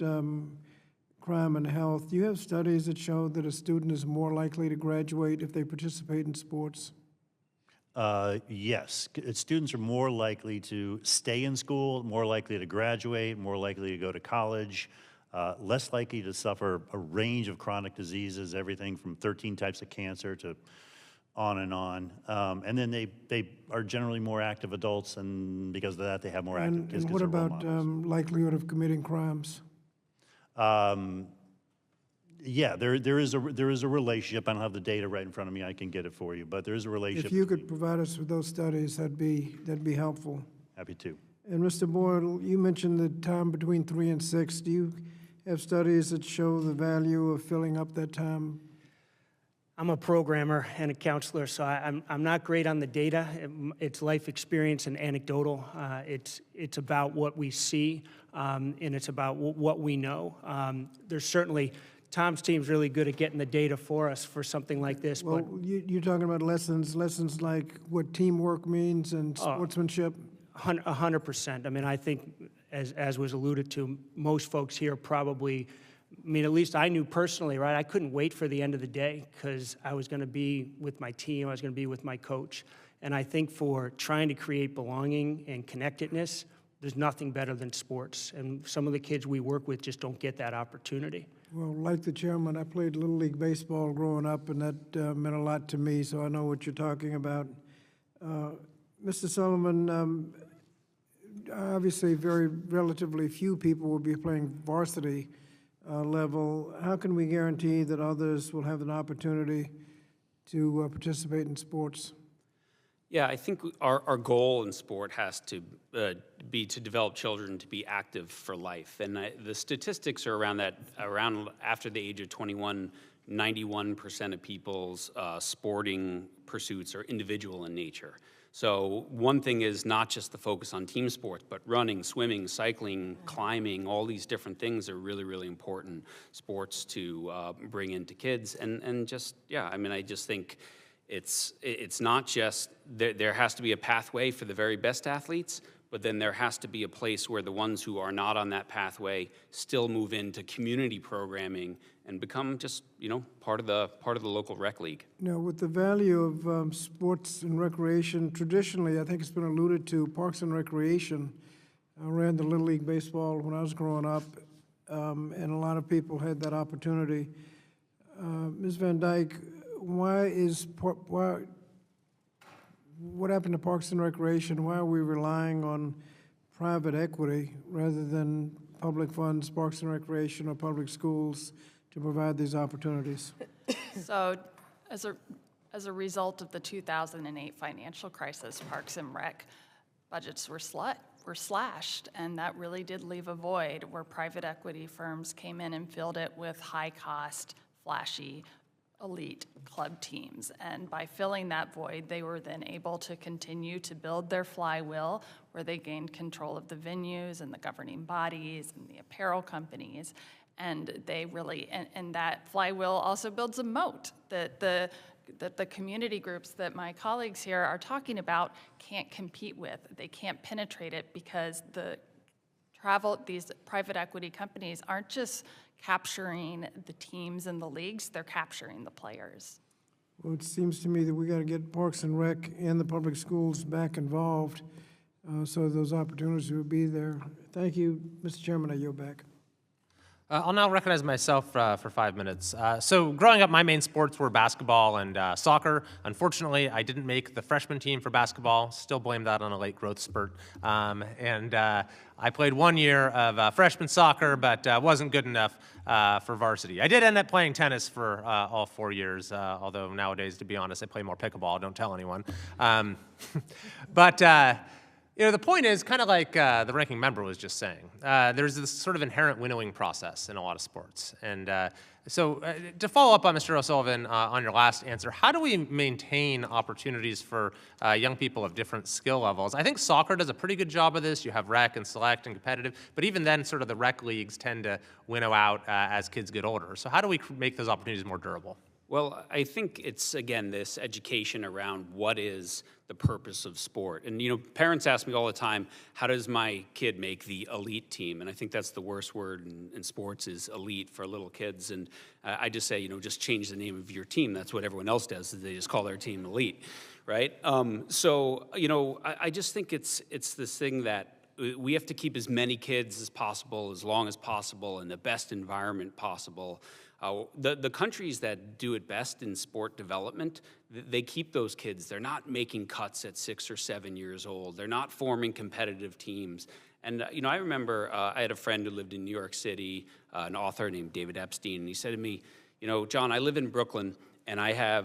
crime and health. Do you have studies that show that a student is more likely to graduate if they participate in sports? Yes, students are more likely to stay in school, more likely to graduate, more likely to go to college, less likely to suffer a range of chronic diseases, everything from 13 types of cancer to on and on. And then they are generally more active adults, and because of that, they have more active kids. And what about likelihood of committing crimes? Yeah, there is a relationship. I don't have the data right in front of me. I can get it for you, but there is a relationship. If you could provide us with those studies, that'd be helpful. Happy to. And Mr. Boyle, you mentioned the time between 3 and 6. Do you have studies that show the value of filling up that time? I'm a programmer and a counselor, so I'm not great on the data. It's life experience and anecdotal. It's about what we see, and it's about what we know. There's certainly Tom's team's really good at getting the data for us for something like this. Well, but you're talking about lessons like what teamwork means and sportsmanship? 100%. I mean, I think, as was alluded to, most folks here probably, I mean, at least I knew personally, right? I couldn't wait for the end of the day because I was going to be with my team, I was going to be with my coach. And I think for trying to create belonging and connectedness, there's nothing better than sports. And some of the kids we work with just don't get that opportunity. Well, like the chairman, I played Little League Baseball growing up, and that meant a lot to me, so I know what you're talking about. Mr. Sullivan, obviously relatively few people will be playing varsity level. How can we guarantee that others will have an opportunity to participate in sports? Yeah, I think our goal in sport has to be to develop children to be active for life. And the statistics are around after the age of 21, 91% of people's sporting pursuits are individual in nature. So one thing is not just the focus on team sports, but running, swimming, cycling, climbing, all these different things are really, really important sports to bring into kids. And just, yeah, I mean, I just think it's not just, there has to be a pathway for the very best athletes, but then there has to be a place where the ones who are not on that pathway still move into community programming and become just, you know, part of the local rec league. Now, with the value of sports and recreation, traditionally, I think it's been alluded to, Parks and Recreation. I ran the Little League Baseball when I was growing up, and a lot of people had that opportunity. Ms. Van Dyke, what happened to Parks and Recreation? Why are we relying on private equity rather than public funds, Parks and Recreation, or public schools to provide these opportunities? So as a result of the 2008 financial crisis, Parks and Rec budgets were slashed, and that really did leave a void where private equity firms came in and filled it with high-cost, flashy, elite club teams. And by filling that void, they were then able to continue to build their flywheel, where they gained control of the venues and the governing bodies and the apparel companies. And they really, and that flywheel also builds a moat that the community groups that my colleagues here are talking about can't compete with. They can't penetrate it because these private equity companies aren't just capturing the teams and the leagues, they're capturing the players. Well, it seems to me that we got to get Parks and Rec and the public schools back involved so those opportunities will be there. Thank you, Mr. Chairman. I yield back. I'll now recognize myself for 5 minutes. So growing up, my main sports were basketball and soccer. Unfortunately, I didn't make the freshman team for basketball. Still blame that on a late growth spurt. I played 1 year of freshman soccer, but wasn't good enough for varsity. I did end up playing tennis for all 4 years, although nowadays, to be honest, I play more pickleball. Don't tell anyone. You know, the point is kind of like the ranking member was just saying. There's this sort of inherent winnowing process in a lot of sports. And so to follow up on Mr. O'Sullivan on your last answer, how do we maintain opportunities for young people of different skill levels? I think soccer does a pretty good job of this. You have rec and select and competitive, but even then sort of the rec leagues tend to winnow out as kids get older. So how do we make those opportunities more durable? Well, I think it's, again, this education around what is the purpose of sport. And, you know, parents ask me all the time, how does my kid make the elite team? And I think that's the worst word in sports is elite for little kids. And I just say, you know, just change the name of your team. That's what everyone else does. They just call their team elite, right? So, you know, I just think it's this thing that we have to keep as many kids as possible, as long as possible, in the best environment possible. The countries that do it best in sport development, they keep those kids. They're not making cuts at 6 or 7 years old. They're not forming competitive teams. And, you know, I remember I had a friend who lived in New York City, an author named David Epstein, and he said to me, you know, John, I live in Brooklyn, and I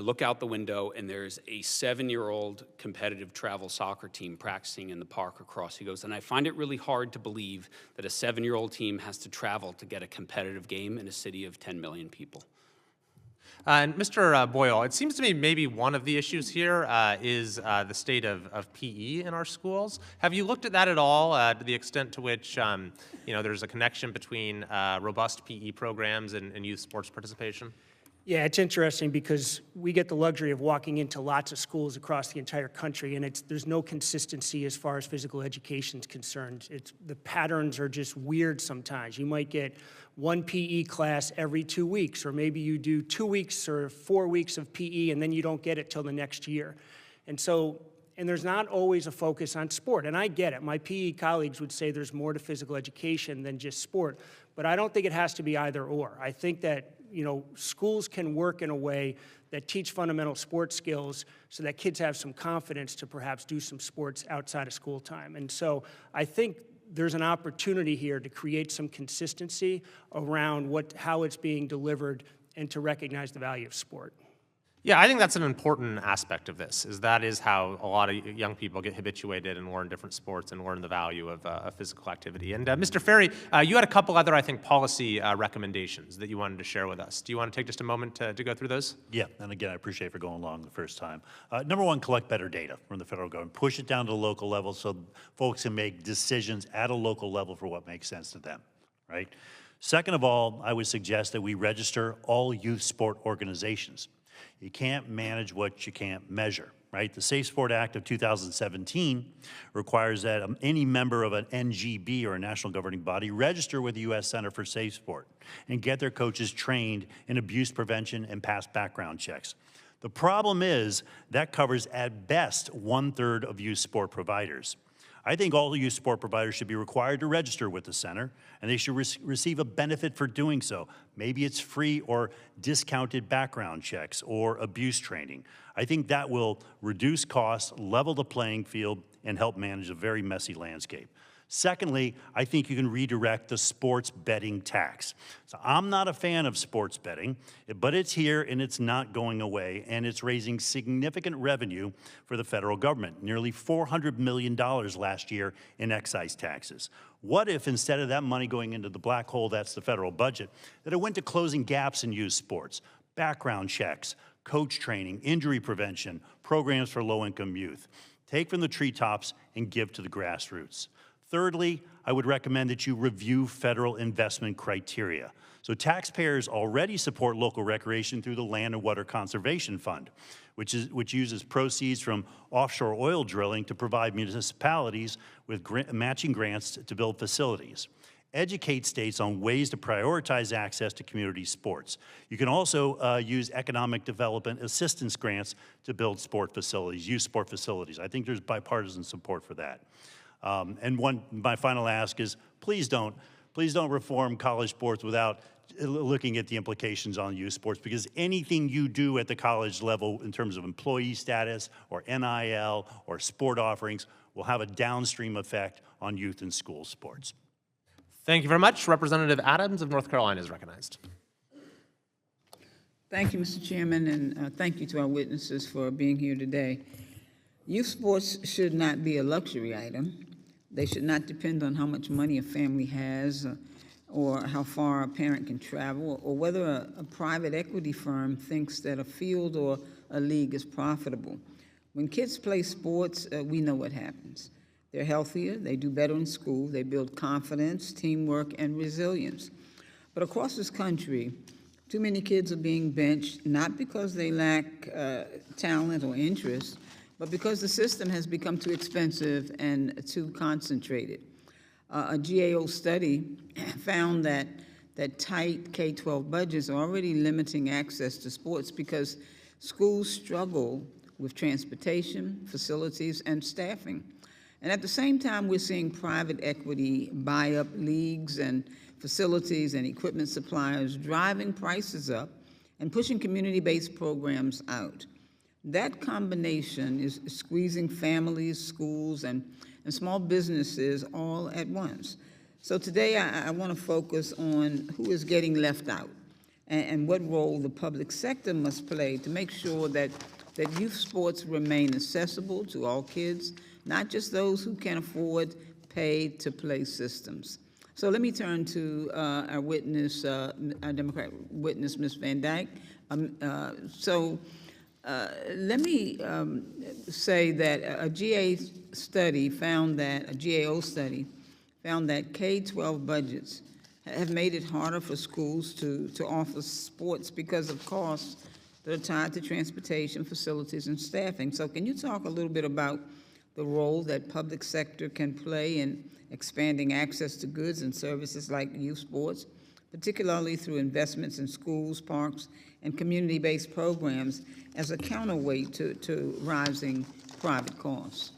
look out the window, and there's a 7-year-old competitive travel soccer team practicing in the park across. He goes, and I find it really hard to believe that a 7-year-old team has to travel to get a competitive game in a city of 10 million people. And Mr. Boyle, it seems to me maybe one of the issues here is the state of PE in our schools. Have you looked at that at all, to the extent to which you know, there's a connection between robust PE programs and youth sports participation? Yeah, it's interesting because we get the luxury of walking into lots of schools across the entire country, and there's no consistency as far as physical education is concerned. The patterns are just weird sometimes. You might get one PE class every 2 weeks, or maybe you do 2 weeks or 4 weeks of PE, and then you don't get it till the next year. And there's not always a focus on sport, and I get it. My PE colleagues would say there's more to physical education than just sport, but I don't think it has to be either or. I think that, you know, schools can work in a way that teach fundamental sports skills so that kids have some confidence to perhaps do some sports outside of school time. And so I think there's an opportunity here to create some consistency around how it's being delivered and to recognize the value of sport. Yeah, I think that's an important aspect of this, is that is how a lot of young people get habituated and learn different sports and learn the value of physical activity. And Mr. Ferry, you had a couple other, I think, policy recommendations that you wanted to share with us. Do you want to take just a moment to go through those? Yeah, and again, I appreciate for going along the first time. Number one, collect better data from the federal government. Push it down to the local level so folks can make decisions at a local level for what makes sense to them, right? Second of all, I would suggest that we register all youth sport organizations. You can't manage what you can't measure, right? The Safe Sport Act of 2017 requires that any member of an NGB, or a national governing body, register with the U.S. Center for Safe Sport and get their coaches trained in abuse prevention and pass background checks. The problem is that covers at best 1/3 of youth sport providers. I think all youth sport providers should be required to register with the center, and they should receive a benefit for doing so. Maybe it's free or discounted background checks or abuse training. I think that will reduce costs, level the playing field, and help manage a very messy landscape. Secondly, I think you can redirect the sports betting tax. So I'm not a fan of sports betting, but it's here and it's not going away, and it's raising significant revenue for the federal government, nearly $400 million last year in excise taxes. What if instead of that money going into the black hole that's the federal budget, that it went to closing gaps in youth sports, background checks, coach training, injury prevention, programs for low-income youth? Take from the treetops and give to the grassroots. Thirdly, I would recommend that you review federal investment criteria. So taxpayers already support local recreation through the Land and Water Conservation Fund, which uses proceeds from offshore oil drilling to provide municipalities with matching grants to build facilities. Educate states on ways to prioritize access to community sports. You can also use economic development assistance grants to build sport facilities, youth sport facilities. I think there's bipartisan support for that. My final ask is, please don't reform college sports without looking at the implications on youth sports, because anything you do at the college level in terms of employee status or NIL or sport offerings will have a downstream effect on youth and school sports. Thank you very much. Representative Adams of North Carolina is recognized. Thank you, Mr. Chairman, and thank you to our witnesses for being here today. Youth sports should not be a luxury item. They should not depend on how much money a family has or how far a parent can travel, or whether a private equity firm thinks that a field or a league is profitable. When kids play sports, we know what happens. They're healthier, they do better in school, they build confidence, teamwork, and resilience. But across this country, too many kids are being benched, not because they lack talent or interest, but because the system has become too expensive and too concentrated. A GAO study found that tight K-12 budgets are already limiting access to sports because schools struggle with transportation, facilities, and staffing. And at the same time, we're seeing private equity buy up leagues and facilities and equipment suppliers, driving prices up and pushing community-based programs out. That combination is squeezing families, schools, and small businesses all at once. So today I want to focus on who is getting left out and what role the public sector must play to make sure that youth sports remain accessible to all kids, not just those who can afford pay-to-play systems. So let me turn to our witness, our Democrat witness, Ms. Van Dyke. Let me say that a GAO study found that K-12 budgets have made it harder for schools to offer sports because of costs that are tied to transportation, facilities, and staffing. So can you talk a little bit about the role that public sector can play in expanding access to goods and services like youth sports, particularly through investments in schools, parks, and community-based programs as a counterweight to rising private costs?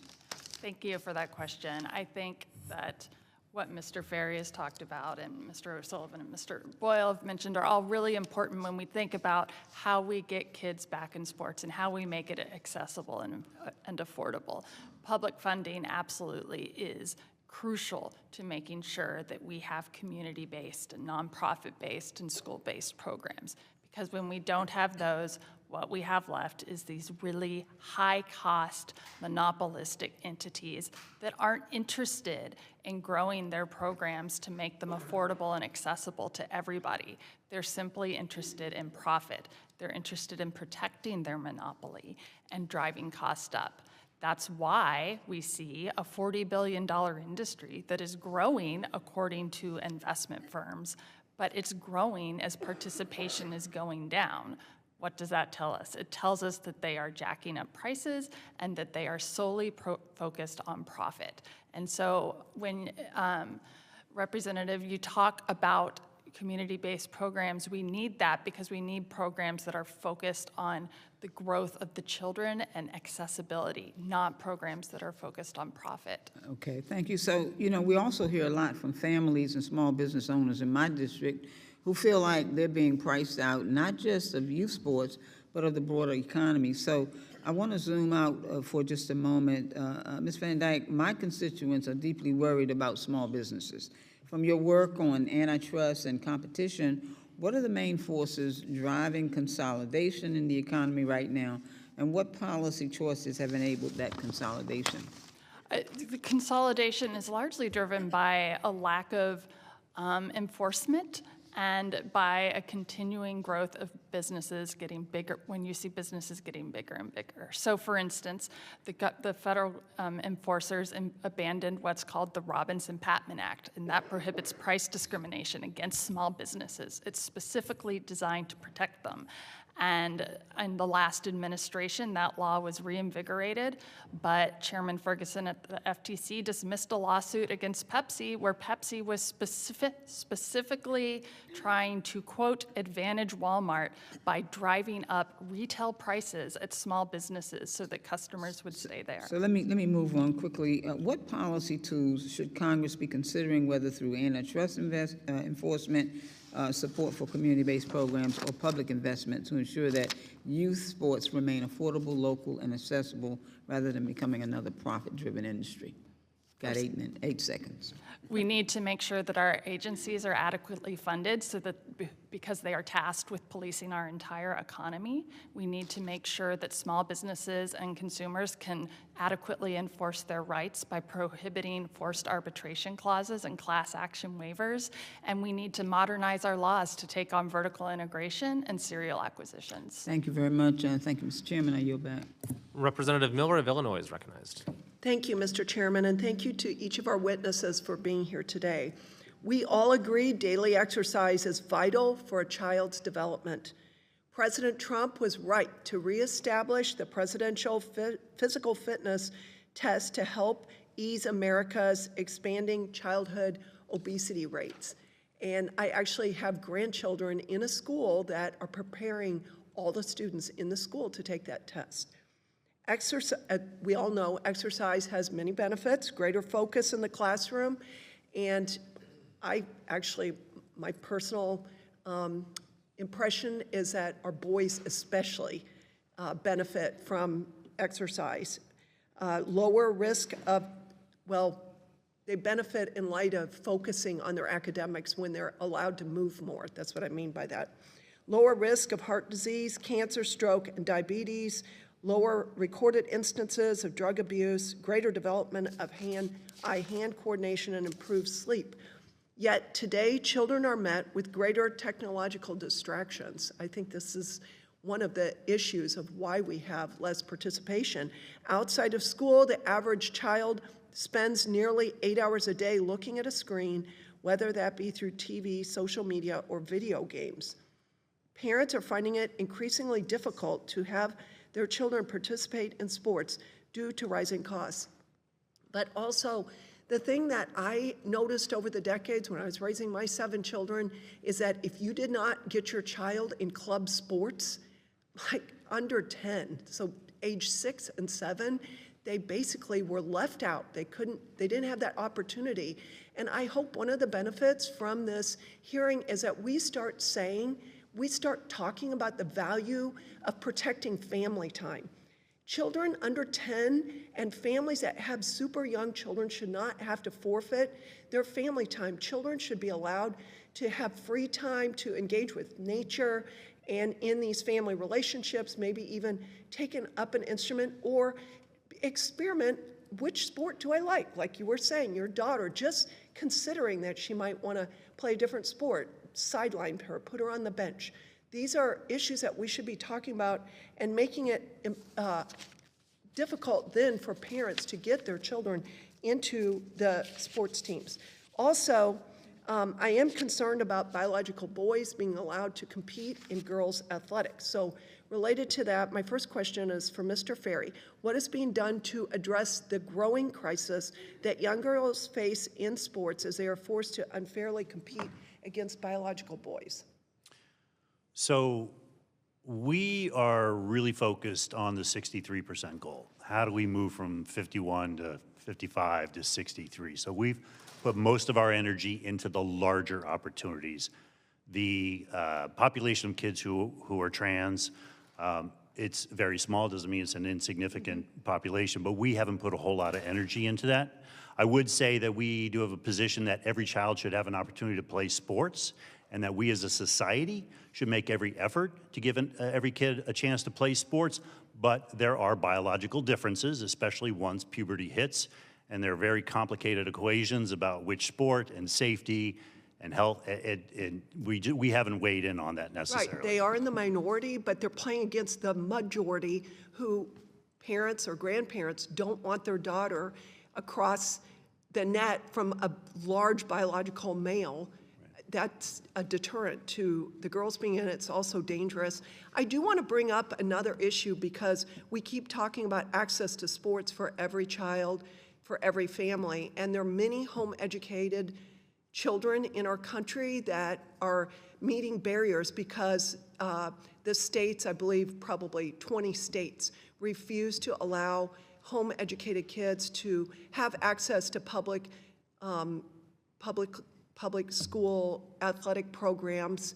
Thank you for that question. I think that what Mr. Ferry has talked about and Mr. O'Sullivan and Mr. Boyle have mentioned are all really important when we think about how we get kids back in sports and how we make it accessible and affordable. Public funding absolutely is crucial to making sure that we have community-based and nonprofit-based and school-based programs. Because when we don't have those, What we have left is these really high-cost, monopolistic entities that aren't interested in growing their programs to make them affordable and accessible to everybody. They're simply interested in profit. They're interested in protecting their monopoly and driving cost up. That's why we see a $40 billion industry that is growing according to investment firms, but it's growing as participation is going down. What does that tell us? It tells us that they are jacking up prices and that they are solely focused on profit. And so when, Representative, you talk about community-based programs, we need that because we need programs that are focused on the growth of the children and accessibility, not programs that are focused on profit. Okay, thank you. So, you know, we also hear a lot from families and small business owners in my district who feel like they're being priced out, not just of youth sports, but of the broader economy. So I want to zoom out for just a moment. Ms. Van Dyke, my constituents are deeply worried about small businesses. From your work on antitrust and competition, what are the main forces driving consolidation in the economy right now, and what policy choices have enabled that consolidation? The consolidation is largely driven by a lack of enforcement and by a continuing growth of businesses getting bigger, when you see businesses getting bigger and bigger. So for instance, the federal enforcers abandoned what's called the Robinson-Patman Act, and that prohibits price discrimination against small businesses. It's specifically designed to protect them. And in the last administration, that law was reinvigorated, but Chairman Ferguson at the FTC dismissed a lawsuit against Pepsi where Pepsi was specifically trying to, quote, advantage Walmart by driving up retail prices at small businesses so that customers would stay there. So let me move on quickly. What policy tools should Congress be considering, whether through antitrust enforcement, support for community-based programs, or public investment to ensure that youth sports remain affordable, local, and accessible rather than becoming another profit-driven industry? Got 8 seconds. We need to make sure that our agencies are adequately funded so that because they are tasked with policing our entire economy, we need to make sure that small businesses and consumers can adequately enforce their rights by prohibiting forced arbitration clauses and class action waivers. And we need to modernize our laws to take on vertical integration and serial acquisitions. Thank you very much. Thank you, Mr. Chairman. I yield back. Representative Miller of Illinois is recognized. Thank you, Mr. Chairman, and thank you to each of our witnesses for being here today. We all agree daily exercise is vital for a child's development. President Trump was right to reestablish the presidential physical fitness test to help ease America's expanding childhood obesity rates. And I actually have grandchildren in a school that are preparing all the students in the school to take that test. We all know exercise has many benefits, greater focus in the classroom, and my personal impression is that our boys especially benefit from exercise. Lower risk of, they benefit in light of focusing on their academics when they're allowed to move more. That's what I mean by that. Lower risk of heart disease, cancer, stroke, and diabetes, lower recorded instances of drug abuse, greater development of eye-hand coordination, and improved sleep. Yet today, children are met with greater technological distractions. I think this is one of the issues of why we have less participation. Outside of school, the average child spends nearly 8 hours a day looking at a screen, whether that be through TV, social media, or video games. Parents are finding it increasingly difficult to have their children participate in sports due to rising costs. But also, the thing that I noticed over the decades when I was raising my 7 children is that if you did not get your child in club sports, like under 10, so age 6 and 7, they basically were left out. They didn't have that opportunity. And I hope one of the benefits from this hearing is that we start talking about the value of protecting family time. Children under 10 and families that have super young children should not have to forfeit their family time. Children should be allowed to have free time to engage with nature and in these family relationships, maybe even taking up an instrument or experiment, which sport do I like you were saying, your daughter, just considering that she might want to play a different sport, sideline her, put her on the bench. These are issues that we should be talking about and making it difficult then for parents to get their children into the sports teams. Also, I am concerned about biological boys being allowed to compete in girls' athletics. So related to that, my first question is for Mr. Ferry. What is being done to address the growing crisis that young girls face in sports as they are forced to unfairly compete against biological boys? So we are really focused on the 63% goal. How do we move from 51 to 55 to 63? So we've put most of our energy into the larger opportunities. The population of kids who are trans, it's very small. Doesn't mean it's an insignificant population, but we haven't put a whole lot of energy into that. I would say that we do have a position that every child should have an opportunity to play sports, and that we as a society should make every effort to give every kid a chance to play sports, but there are biological differences, especially once puberty hits, and there are very complicated equations about which sport and safety and health, we haven't weighed in on that necessarily. Right, they are in the minority, but they're playing against the majority who parents or grandparents don't want their daughter across the net from a large biological male. That's a deterrent to the girls being in it. It's also dangerous. I do want to bring up another issue because we keep talking about access to sports for every child, for every family, and there are many home-educated children in our country that are meeting barriers because the states, I believe probably 20 states, refuse to allow home-educated kids to have access to public school athletic programs.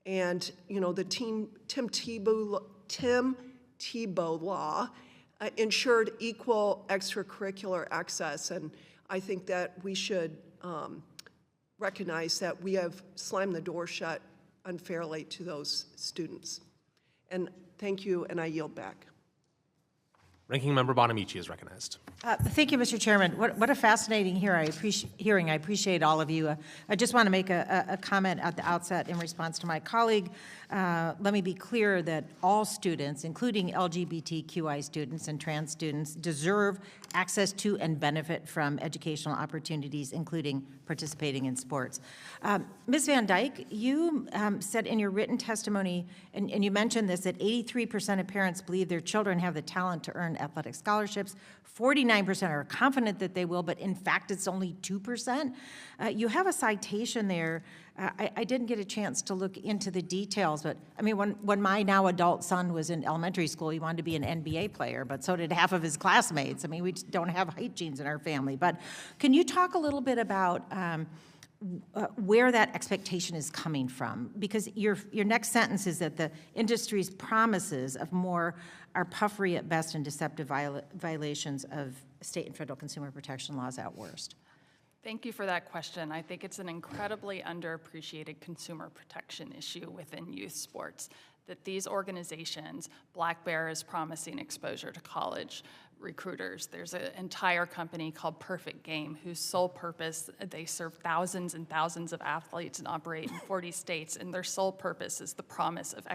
And the Tim Tebow law ensured equal extracurricular access, and I think that we should recognize that we have slammed the door shut unfairly to those students. And thank you, and I yield back. Ranking Member Bonamici is recognized. Thank you, Mr. Chairman. What a fascinating hearing. I appreciate all of you. I just want to make a comment at the outset in response to my colleague. Let me be clear that all students, including LGBTQI students and trans students, deserve access to and benefit from educational opportunities, including participating in sports. Ms. Van Dyke, you said in your written testimony, and you mentioned this, that 83% of parents believe their children have the talent to earn athletic scholarships. 49% are confident that they will, but in fact, it's only 2%. You have a citation there. I didn't get a chance to look into the details, but I mean, when my now adult son was in elementary school, he wanted to be an NBA player, but so did half of his classmates. I mean, we just don't have height genes in our family. But can you talk a little bit about where that expectation is coming from? Because your next sentence is that the industry's promises of more are puffery at best and deceptive violations of state and federal consumer protection laws at worst. Thank you for that question. I think it's an incredibly underappreciated consumer protection issue within youth sports, that these organizations, Black Bear is promising exposure to college recruiters. There's an entire company called Perfect Game whose sole purpose, they serve thousands and thousands of athletes and operate in 40 states, and their sole purpose is the promise of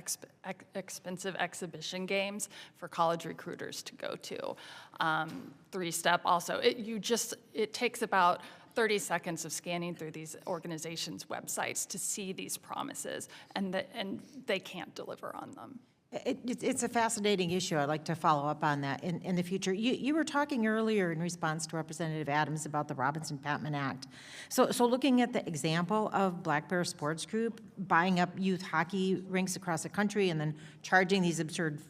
expensive exhibition games for college recruiters to go to. Three-step also, it takes about 30 seconds of scanning through these organizations' websites to see these promises, and they can't deliver on them. It's a fascinating issue. I'd like to follow up on that in the future. You were talking earlier in response to Representative Adams about the Robinson-Patman Act. So looking at the example of Black Bear Sports Group buying up youth hockey rinks across the country and then charging these absurd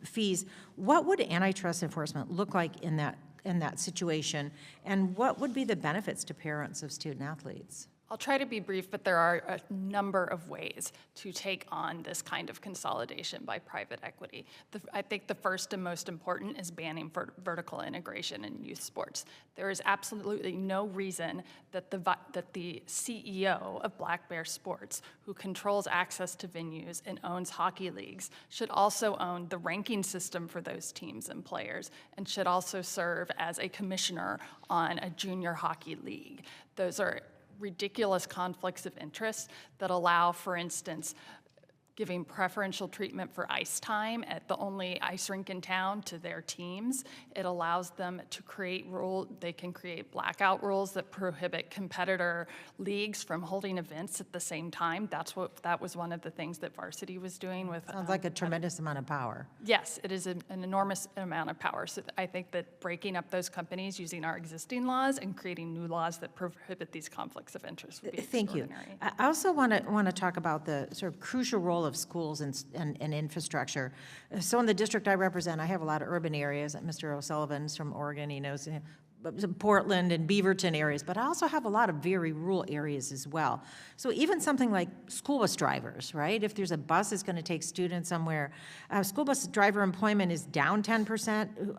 fees, what would antitrust enforcement look like in that situation, and what would be the benefits to parents of student athletes? I'll try to be brief, but there are a number of ways to take on this kind of consolidation by private equity. I think the first and most important is banning vertical integration in youth sports. There is absolutely no reason that the CEO of Black Bear Sports, who controls access to venues and owns hockey leagues, should also own the ranking system for those teams and players, and should also serve as a commissioner on a junior hockey league. Those are ridiculous conflicts of interest that allow, for instance, giving preferential treatment for ice time at the only ice rink in town to their teams. It allows them to create they can create blackout rules that prohibit competitor leagues from holding events at the same time. That was one of the things that varsity was doing with. Sounds like a tremendous amount of power. Yes, it is an enormous amount of power. So I think that breaking up those companies using our existing laws and creating new laws that prohibit these conflicts of interest would be extraordinary. Thank you. I also want to talk about the sort of crucial role of schools and infrastructure. So in the district I represent, I have a lot of urban areas. Mr. O'Sullivan's from Oregon, he knows Portland and Beaverton areas, but I also have a lot of very rural areas as well. So even something like school bus drivers, right? If there's a bus that's going to take students somewhere, school bus driver employment is down 10%.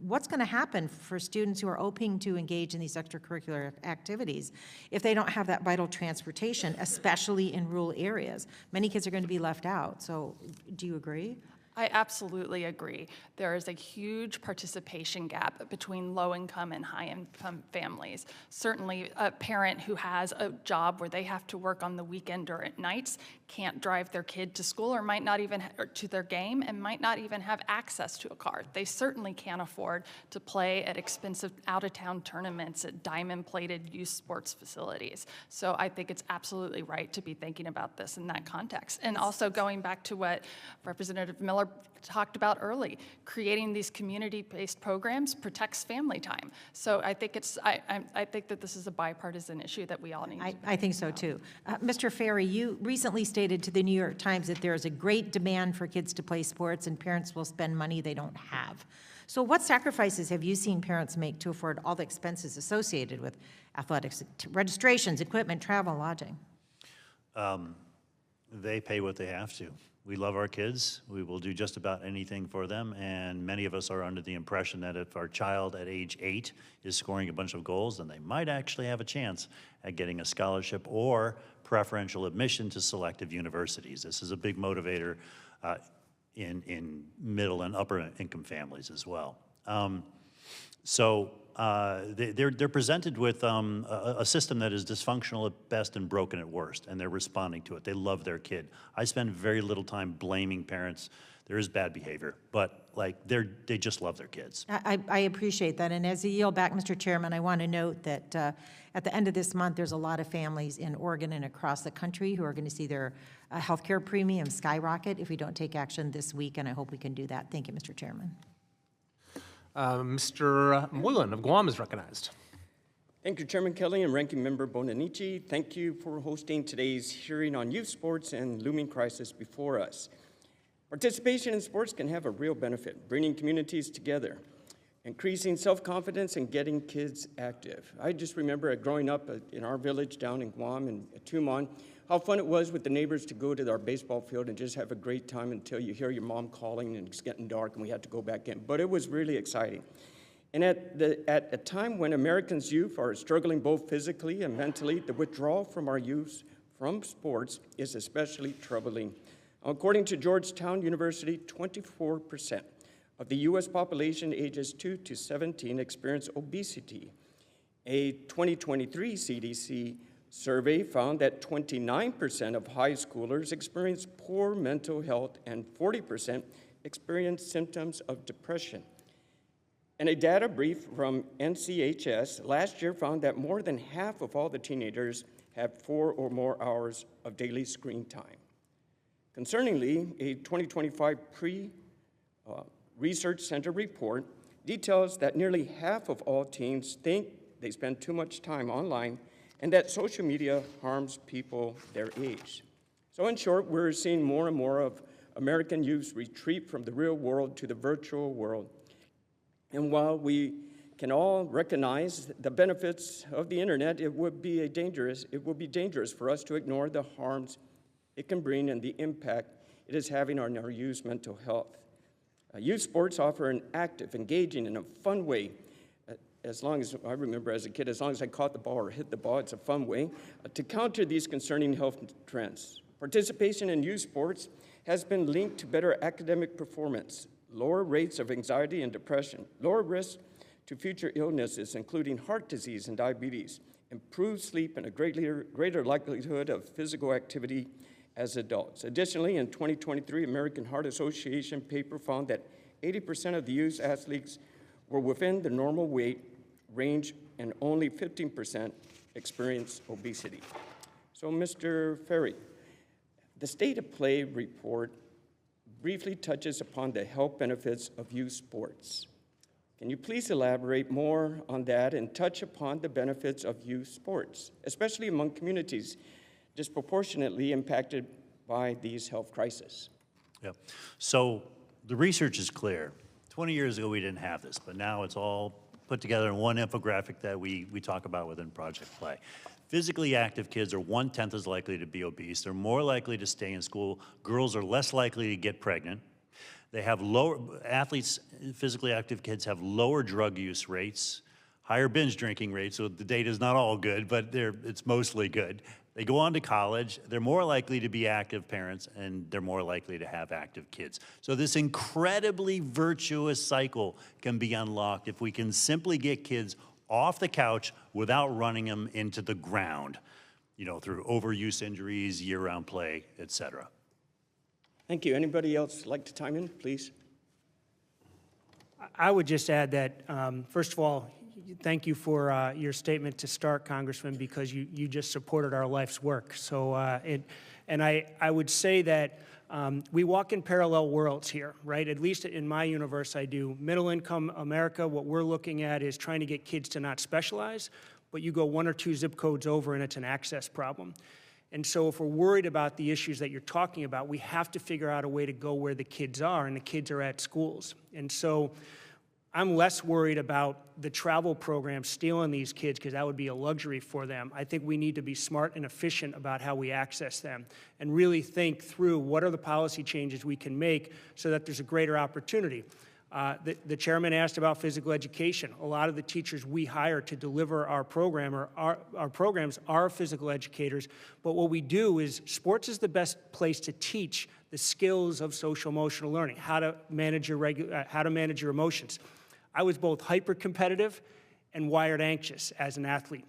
What's going to happen for students who are hoping to engage in these extracurricular activities if they don't have that vital transportation, especially in rural areas? Many kids are going to be left out. So do you agree? I absolutely agree. There is a huge participation gap between low-income and high-income families. Certainly, a parent who has a job where they have to work on the weekend or at nights can't drive their kid to school or might not even to their game and might not even have access to a car. They certainly can't afford to play at expensive out-of-town tournaments at diamond-plated youth sports facilities. So I think it's absolutely right to be thinking about this in that context. And also going back to what Representative Miller talked about early, creating these community-based programs protects family time. So I think I think that this is a bipartisan issue that we all need to I think so too. Mr. Ferry, you recently stated to the New York Times that there is a great demand for kids to play sports and parents will spend money they don't have. So what sacrifices have you seen parents make to afford all the expenses associated with athletics, registrations, equipment, travel, lodging? They pay what they have to. We love our kids. We will do just about anything for them, and many of us are under the impression that if our child at age 8 is scoring a bunch of goals, then they might actually have a chance at getting a scholarship or preferential admission to selective universities. This is a big motivator in middle and upper income families as well. They're presented with a system that is dysfunctional at best and broken at worst, and they're responding to it. They love their kid. I spend very little time blaming parents. There is bad behavior, but they just love their kids. I appreciate that, and as I yield back, Mr. Chairman, I want to note that at the end of this month, there's a lot of families in Oregon and across the country who are going to see their health care premium skyrocket if we don't take action this week, and I hope we can do that. Thank you, Mr. Chairman. Mr. Moylan of Guam is recognized. Thank you, Chairman Kelly and Ranking Member Bonamici. Thank you for hosting today's hearing on youth sports and looming crisis before us. Participation in sports can have a real benefit, bringing communities together, increasing self-confidence, and getting kids active. I just remember growing up in our village down in Guam and Tumon, how fun it was with the neighbors to go to our baseball field and just have a great time until you hear your mom calling and it's getting dark and we had to go back in. But it was really exciting. And at a time when Americans' youth are struggling both physically and mentally, the withdrawal from our youth from sports is especially troubling. According to Georgetown University, 24% of the U.S. population ages 2 to 17 experience obesity. A 2023 CDC survey found that 29% of high schoolers experience poor mental health and 40% experience symptoms of depression. And a data brief from NCHS last year found that more than half of all the teenagers have 4 or more hours of daily screen time. Concerningly, a 2025 Research Center report details that nearly half of all teens think they spend too much time online and that social media harms people their age. So in short, we're seeing more and more of American youth retreat from the real world to the virtual world. And while we can all recognize the benefits of the internet, it will be dangerous for us to ignore the harms it can bring and the impact it is having on our youth's mental health. Youth sports offer an active, engaging, and a fun way. As long as I remember as a kid, as long as I caught the ball or hit the ball, it's a fun way to counter these concerning health trends. Participation in youth sports has been linked to better academic performance, lower rates of anxiety and depression, lower risk to future illnesses, including heart disease and diabetes, improved sleep, and a greater likelihood of physical activity as adults. Additionally, in 2023, American Heart Association paper found that 80% of the youth athletes were within the normal weight range and only 15% experienced obesity. So, Mr. Ferry, the State of Play report briefly touches upon the health benefits of youth sports. Can you please elaborate more on that and touch upon the benefits of youth sports, especially among communities disproportionately impacted by these health crises? Yep. So the research is clear. 20 years ago, we didn't have this, but now it's all put together in one infographic that we talk about within Project Play. Physically active kids are 1/10 as likely to be obese. They're more likely to stay in school. Girls are less likely to get pregnant. They have physically active kids have lower drug use rates, higher binge drinking rates, so the data is not all good, but it's mostly good. They go on to college, they're more likely to be active parents, and they're more likely to have active kids. So this incredibly virtuous cycle can be unlocked if we can simply get kids off the couch without running them into the ground, through overuse injuries, year-round play, et cetera. Thank you. Anybody else like to chime in, please? I would just add that, first of all, thank you for your statement to start, Congressman, because you just supported our life's work. So, I would say that we walk in parallel worlds here, right? At least in my universe, I do. Middle income America, what we're looking at is trying to get kids to not specialize, but you go 1 or 2 zip codes over and it's an access problem. And so if we're worried about the issues that you're talking about, we have to figure out a way to go where the kids are, and the kids are at schools. And so I'm less worried about the travel program stealing these kids, because that would be a luxury for them. I think we need to be smart and efficient about how we access them and really think through what are the policy changes we can make so that there's a greater opportunity. The chairman asked about physical education. A lot of the teachers we hire to deliver our program or our programs are physical educators, but what we do is sports is the best place to teach the skills of social emotional learning, how to manage your emotions. I was both hyper-competitive and wired anxious as an athlete.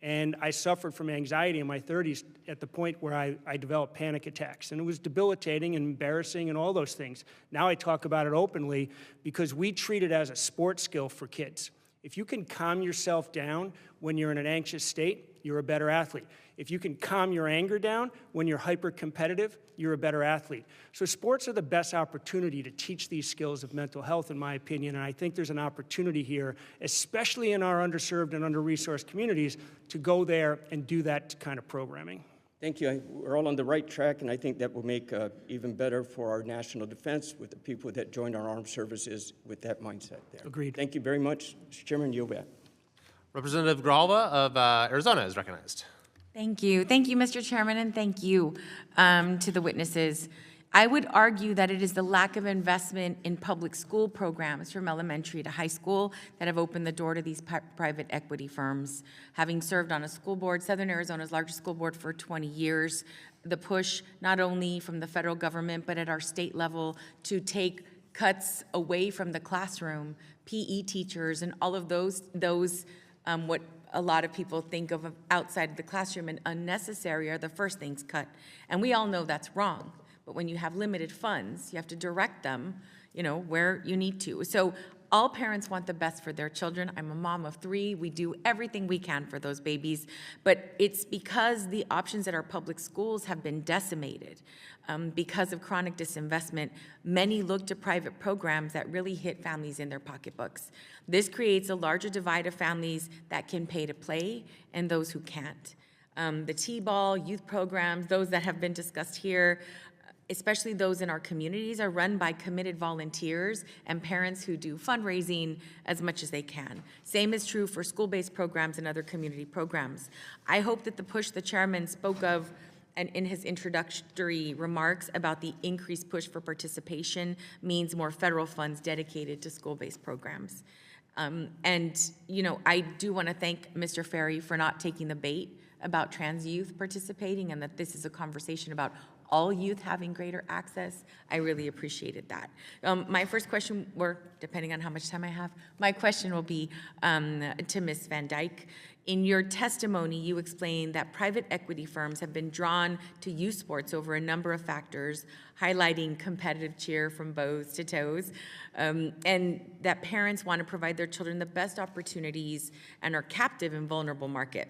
And I suffered from anxiety in my 30s at the point where I developed panic attacks. And it was debilitating and embarrassing and all those things. Now I talk about it openly because we treat it as a sports skill for kids. If you can calm yourself down when you're in an anxious state, you're a better athlete. If you can calm your anger down when you're hyper-competitive, you're a better athlete. So sports are the best opportunity to teach these skills of mental health, in my opinion, and I think there's an opportunity here, especially in our underserved and under-resourced communities, to go there and do that kind of programming. Thank you. We're all on the right track, and I think that will make even better for our national defense with the people that join our armed services with that mindset there. Agreed. Thank you very much, Mr. Chairman. Yield back. Representative Grijalva of Arizona is recognized. Thank you. Thank you, Mr. Chairman, and thank you to the witnesses. I would argue that it is the lack of investment in public school programs from elementary to high school that have opened the door to these private equity firms. Having served on a school board, Southern Arizona's largest school board for 20 years, the push not only from the federal government but at our state level to take cuts away from the classroom, PE teachers and all of those what a lot of people think of outside of the classroom and unnecessary are the first things cut. And we all know that's wrong. But when you have limited funds, you have to direct them, where you need to. So all parents want the best for their children. I'm a mom of 3. We do everything we can for those babies. But it's because the options at our public schools have been decimated. Because of chronic disinvestment, many look to private programs that really hit families in their pocketbooks. This creates a larger divide of families that can pay to play and those who can't. The T-ball, youth programs, those that have been discussed here, especially those in our communities, are run by committed volunteers and parents who do fundraising as much as they can. Same is true for school-based programs and other community programs. I hope that the push the chairman spoke of and in his introductory remarks about the increased push for participation means more federal funds dedicated to school-based programs. And, I do want to thank Mr. Ferry for not taking the bait about trans youth participating and that this is a conversation about all youth having greater access. I really appreciated that. My first question, or depending on how much time I have, my question will be to Ms. Van Dyke. In your testimony, you explained that private equity firms have been drawn to youth sports over a number of factors, highlighting competitive cheer from bows to toes, and that parents want to provide their children the best opportunities and are captive in vulnerable market.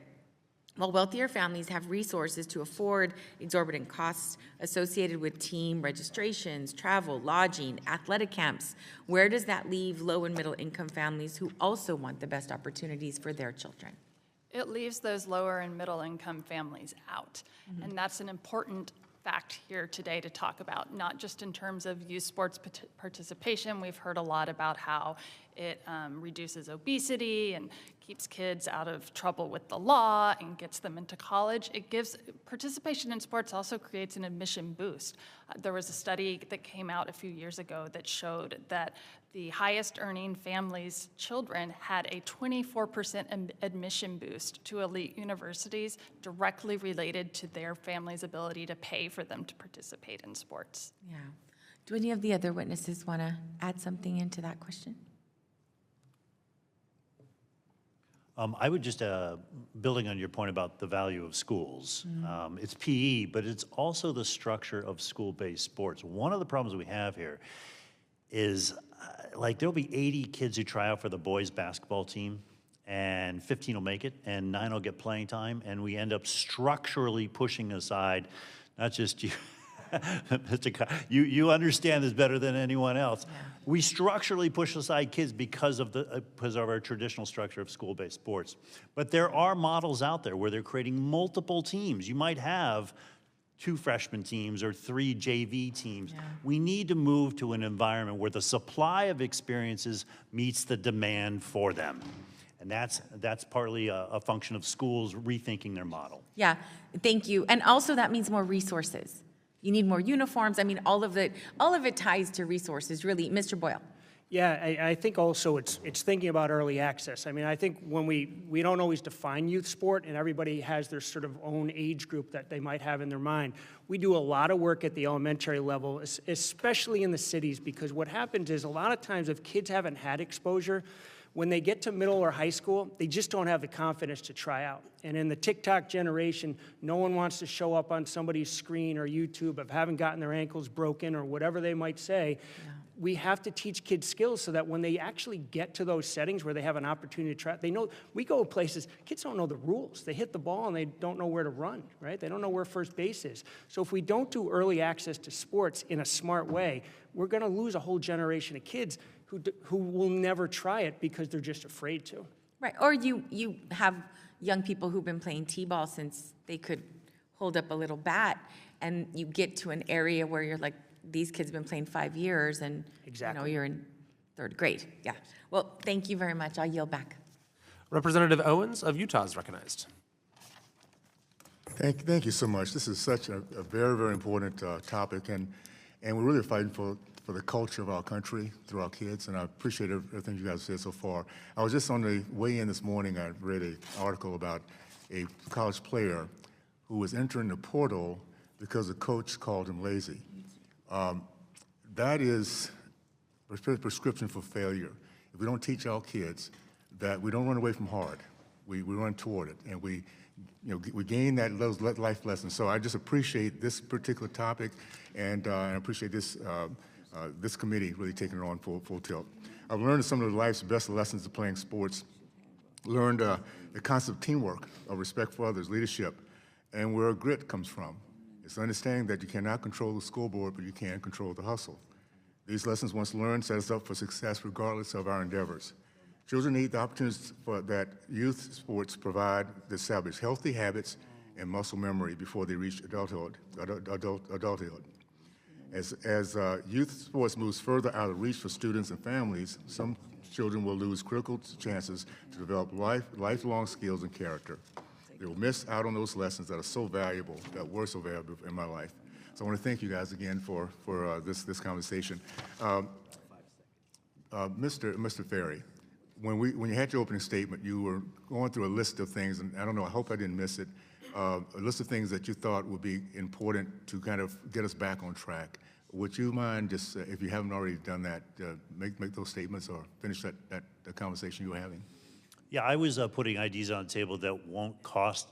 While wealthier families have resources to afford exorbitant costs associated with team registrations, travel, lodging, athletic camps, where does that leave low and middle income families who also want the best opportunities for their children? It leaves those lower and middle income families out. And that's an important fact here today to talk about, not just in terms of youth sports participation. We've heard a lot about how it reduces obesity and keeps kids out of trouble with the law and gets them into college. It gives participation in sports also creates an admission boost. There was a study that came out a few years ago that showed that the highest earning families' children had a 24% admission boost to elite universities directly related to their family's ability to pay for them to participate in sports. Yeah. Do any of the other witnesses want to add something into that question? I would just, building on your point about the value of schools, it's PE, but it's also the structure of school-based sports. One of the problems we have here is, there'll be 80 kids who try out for the boys' basketball team, and 15 will make it, and 9 will get playing time, and we end up structurally pushing aside, not just you, Mr. You understand this better than anyone else. Yeah. We structurally push aside kids because of our traditional structure of school-based sports. But there are models out there where they're creating multiple teams. You might have 2 freshman teams or 3 JV teams. Yeah. We need to move to an environment where the supply of experiences meets the demand for them. And that's partly a function of schools rethinking their model. Yeah, thank you. And also that means more resources. You need more uniforms. I mean, all of it ties to resources, really. Mr. Boyle. Yeah, I think also it's thinking about early access. I mean, I think when we don't always define youth sport, and everybody has their sort of own age group that they might have in their mind. We do a lot of work at the elementary level, especially in the cities, because what happens is a lot of times if kids haven't had exposure, when they get to middle or high school, they just don't have the confidence to try out. And in the TikTok generation, no one wants to show up on somebody's screen or YouTube of having gotten their ankles broken or whatever they might say. Yeah. We have to teach kids skills so that when they actually get to those settings where they have an opportunity to try, they know, we go places, kids don't know the rules. They hit the ball and they don't know where to run, right? They don't know where first base is. So if we don't do early access to sports in a smart way, we're gonna lose a whole generation of kids who will never try it because they're just afraid to. Right, or you have young people who've been playing t-ball since they could hold up a little bat, and you get to an area where you're like, these kids have been playing 5 years, and exactly. You're in 3rd grade. Yeah. Well, thank you very much. I'll yield back. Representative Owens of Utah is recognized. Thank you so much. This is such a very, very important topic, and we're really fighting for the culture of our country through our kids, and I appreciate everything you guys said so far. I was just on the way in this morning, I read an article about a college player who was entering the portal because the coach called him lazy. That is a prescription for failure. If we don't teach our kids that we don't run away from hard, we run toward it, and we gain those life lessons. So I just appreciate this particular topic, and I appreciate this committee really taking it on full tilt. I've learned some of life's best lessons of playing sports, learned the concept of teamwork, of respect for others, leadership, and where grit comes from. It's understanding that you cannot control the school board, but you can control the hustle. These lessons, once learned, set us up for success regardless of our endeavors. Children need the opportunities that youth sports provide to establish healthy habits and muscle memory before they reach adulthood. As youth sports moves further out of reach for students and families, some children will lose critical chances to develop lifelong skills and character. They will miss out on those lessons that are so valuable, that were so valuable in my life. So I want to thank you guys again for this conversation. Mr. Ferry, when you had your opening statement, you were going through a list of things, and I don't know, I hope I didn't miss it, a list of things that you thought would be important to kind of get us back on track. Would you mind just, if you haven't already done that, make those statements or finish that conversation you were having? Yeah, I was putting ideas on the table that won't cost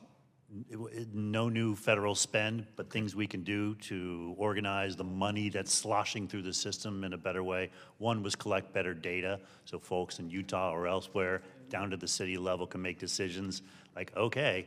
no new federal spend, but things we can do to organize the money that's sloshing through the system in a better way. One was collect better data so folks in Utah or elsewhere down to the city level can make decisions like, okay,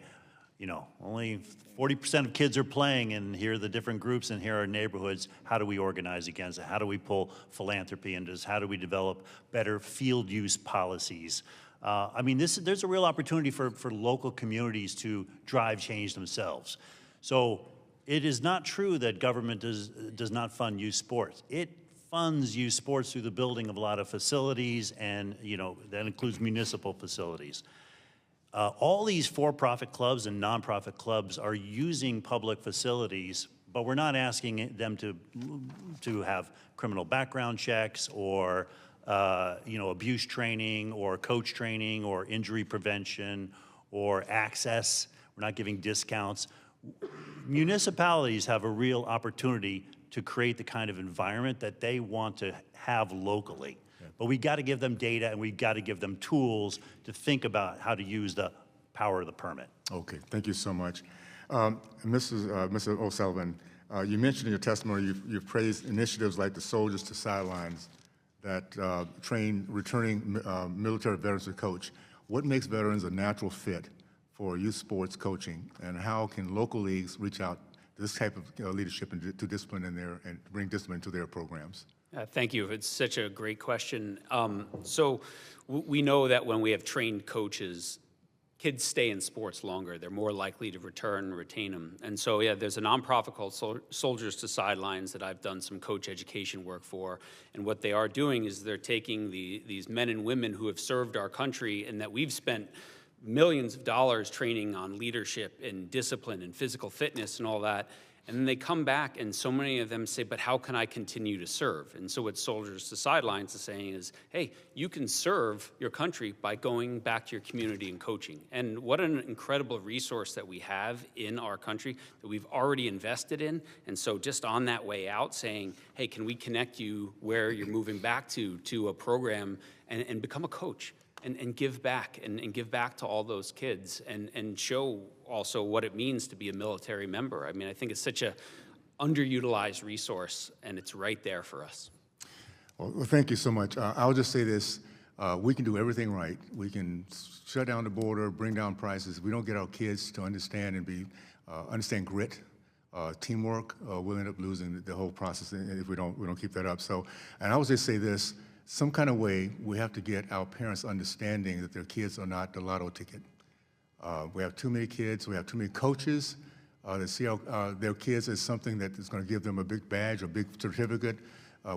you know, only 40% of kids are playing, and here are the different groups, and here are neighborhoods. How do we organize against it? How do we pull philanthropy into this? How do we develop better field use policies? I mean, there's a real opportunity for local communities to drive change themselves. So it is not true that government does not fund youth sports. It funds youth sports through the building of a lot of facilities, and you know that includes municipal facilities. All these for-profit clubs and nonprofit clubs are using public facilities, but we're not asking them to have criminal background checks or you know, abuse training or coach training or injury prevention or access. We're not giving discounts. Municipalities have a real opportunity to create the kind of environment that they want to have locally. But we got to give them data, and we've got to give them tools to think about how to use the power of the permit. Okay, thank you so much. Mr. O'Sullivan, you mentioned in your testimony you've praised initiatives like the Soldiers to Sidelines that train returning military veterans to coach. What makes veterans a natural fit for youth sports coaching, and how can local leagues reach out to this type of leadership and to discipline in their, and bring discipline to their programs? Thank you. It's such a great question. So we know that when we have trained coaches, kids stay in sports longer. They're more likely to return and retain them. And so, yeah, there's a nonprofit called Soldiers to Sidelines that I've done some coach education work for. And what they are doing is they're taking these men and women who have served our country and that we've spent millions of dollars training on leadership and discipline and physical fitness and all that. And then they come back, and so many of them say, but how can I continue to serve? And so what Soldiers to Sidelines is saying is, hey, you can serve your country by going back to your community and coaching. And what an incredible resource that we have in our country that we've already invested in. And so just on that way out saying, hey, can we connect you where you're moving back to a program and become a coach? And give back, and give back to all those kids, and show also what it means to be a military member. I mean, I think it's such a underutilized resource, and it's right there for us. Well, thank you so much. I'll just say this. We can do everything right. We can shut down the border, bring down prices. If we don't get our kids to understand and understand grit, teamwork, we'll end up losing the whole process if we don't keep that up. So, and I will just say this. Some kind of way, we have to get our parents understanding that their kids are not the lotto ticket. We have too many kids, we have too many coaches that see their kids as something that is going to give them a big badge or big certificate.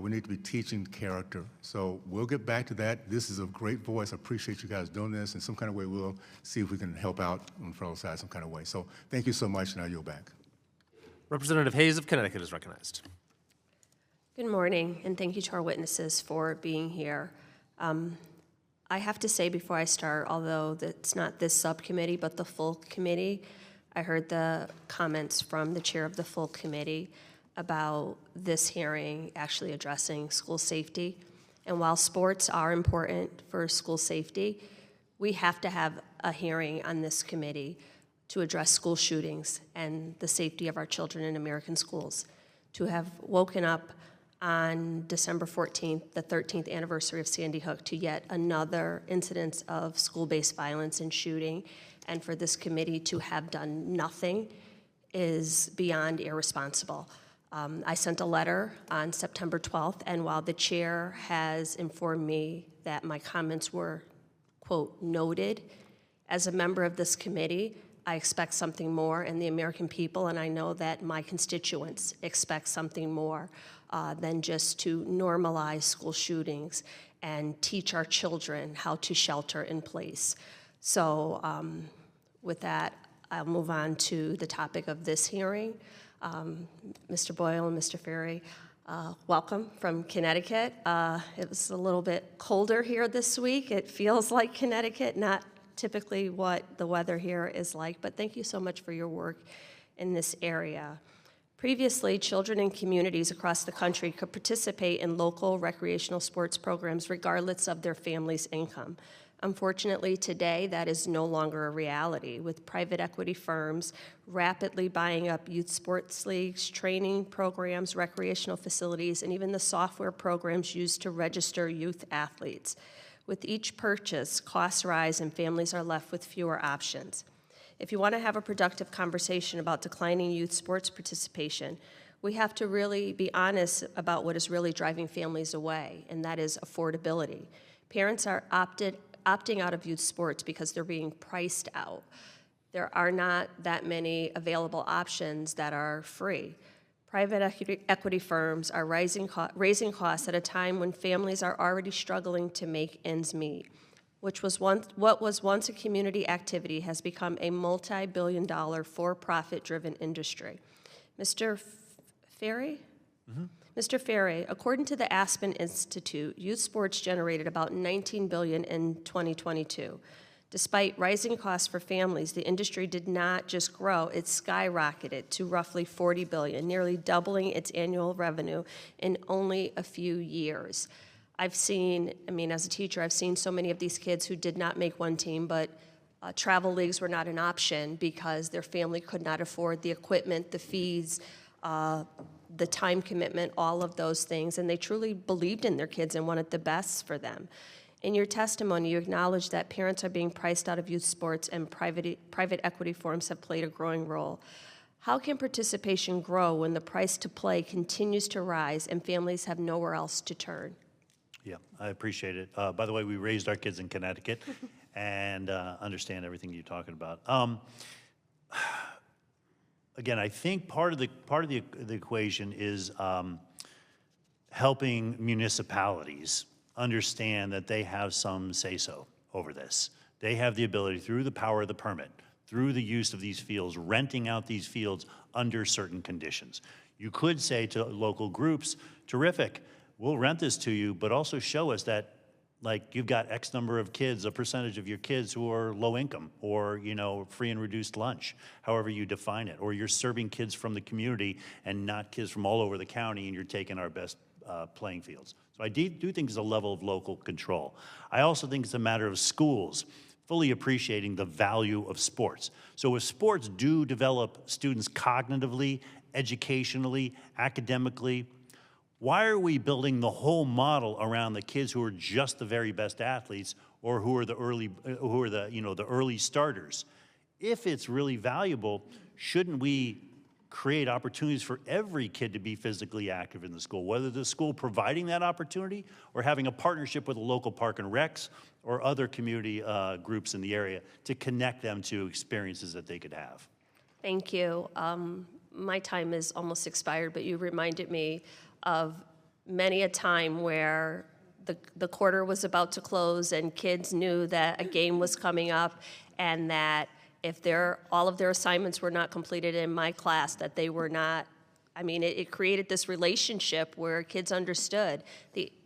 We need to be teaching character. So we'll get back to that. This is a great voice. I appreciate you guys doing this. In some kind of way, we'll see if we can help out on the federal side some kind of way. So thank you so much, and I yield back. Representative Hayes of Connecticut is recognized. Good morning, and thank you to our witnesses for being here. I have to say before I start, although it's not this subcommittee, but the full committee, I heard the comments from the chair of the full committee about this hearing actually addressing school safety. And while sports are important for school safety, we have to have a hearing on this committee to address school shootings and the safety of our children in American schools. To have woken up on December 14th, the 13th anniversary of Sandy Hook, to yet another incidence of school-based violence and shooting, and for this committee to have done nothing is beyond irresponsible. I sent a letter on September 12th, and while the chair has informed me that my comments were, quote, noted, as a member of this committee, I expect something more, and the American people, and I know that my constituents expect something more than just to normalize school shootings and teach our children how to shelter in place. So with that, I'll move on to the topic of this hearing. Mr. Boyle and Mr. Ferry, welcome from Connecticut. It was a little bit colder here this week. It feels like Connecticut, not typically what the weather here is like, but thank you so much for your work in this area. Previously, children in communities across the country could participate in local recreational sports programs regardless of their family's income. Unfortunately, today, that is no longer a reality, with private equity firms rapidly buying up youth sports leagues, training programs, recreational facilities, and even the software programs used to register youth athletes. With each purchase, costs rise and families are left with fewer options. If you want to have a productive conversation about declining youth sports participation, we have to really be honest about what is really driving families away, and that is affordability. Parents are opting out of youth sports because they're being priced out. There are not that many available options that are free. Private equity firms are raising costs at a time when families are already struggling to make ends meet. What was once a community activity has become a multi-billion-dollar for-profit driven industry. Mr. Ferry? Mm-hmm. Mr. Ferry, according to the Aspen Institute, youth sports generated about $19 billion in 2022. Despite rising costs for families, the industry did not just grow, it skyrocketed to roughly $40 billion, nearly doubling its annual revenue in only a few years. As a teacher, I've seen so many of these kids who did not make one team, but travel leagues were not an option because their family could not afford the equipment, the fees, the time commitment, all of those things, and they truly believed in their kids and wanted the best for them. In your testimony, you acknowledged that parents are being priced out of youth sports and private equity firms have played a growing role. How can participation grow when the price to play continues to rise and families have nowhere else to turn? Yeah, I appreciate it. By the way, we raised our kids in Connecticut and understand everything you're talking about. Again, I think part of the equation is helping municipalities understand that they have some say-so over this. They have the ability, through the power of the permit, through the use of these fields, renting out these fields under certain conditions. You could say to local groups, terrific, we'll rent this to you, but also show us that, like, you've got X number of kids, a percentage of your kids who are low income, or, free and reduced lunch, however you define it, or you're serving kids from the community and not kids from all over the county, and you're taking our best playing fields. So I do think there's a level of local control. I also think it's a matter of schools fully appreciating the value of sports. So if sports do develop students cognitively, educationally, academically, why are we building the whole model around the kids who are just the very best athletes or who are the early starters? If it's really valuable, shouldn't we create opportunities for every kid to be physically active in the school, whether the school providing that opportunity or having a partnership with a local park and recs or other community groups in the area to connect them to experiences that they could have? Thank you. My time is almost expired, but you reminded me of many a time where the quarter was about to close and kids knew that a game was coming up and that if all of their assignments were not completed in my class, that they were not, it created this relationship where kids understood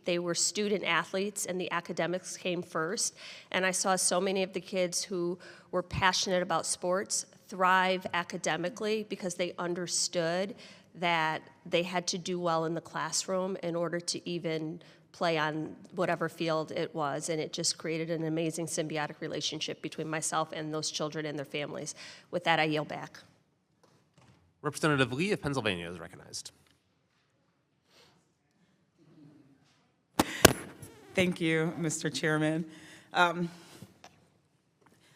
they were student athletes and the academics came first. And I saw so many of the kids who were passionate about sports thrive academically because they understood that they had to do well in the classroom in order to even play on whatever field it was, and it just created an amazing symbiotic relationship between myself and those children and their families. With that, I yield back. Representative Lee of Pennsylvania is recognized. Thank you, Mr. Chairman.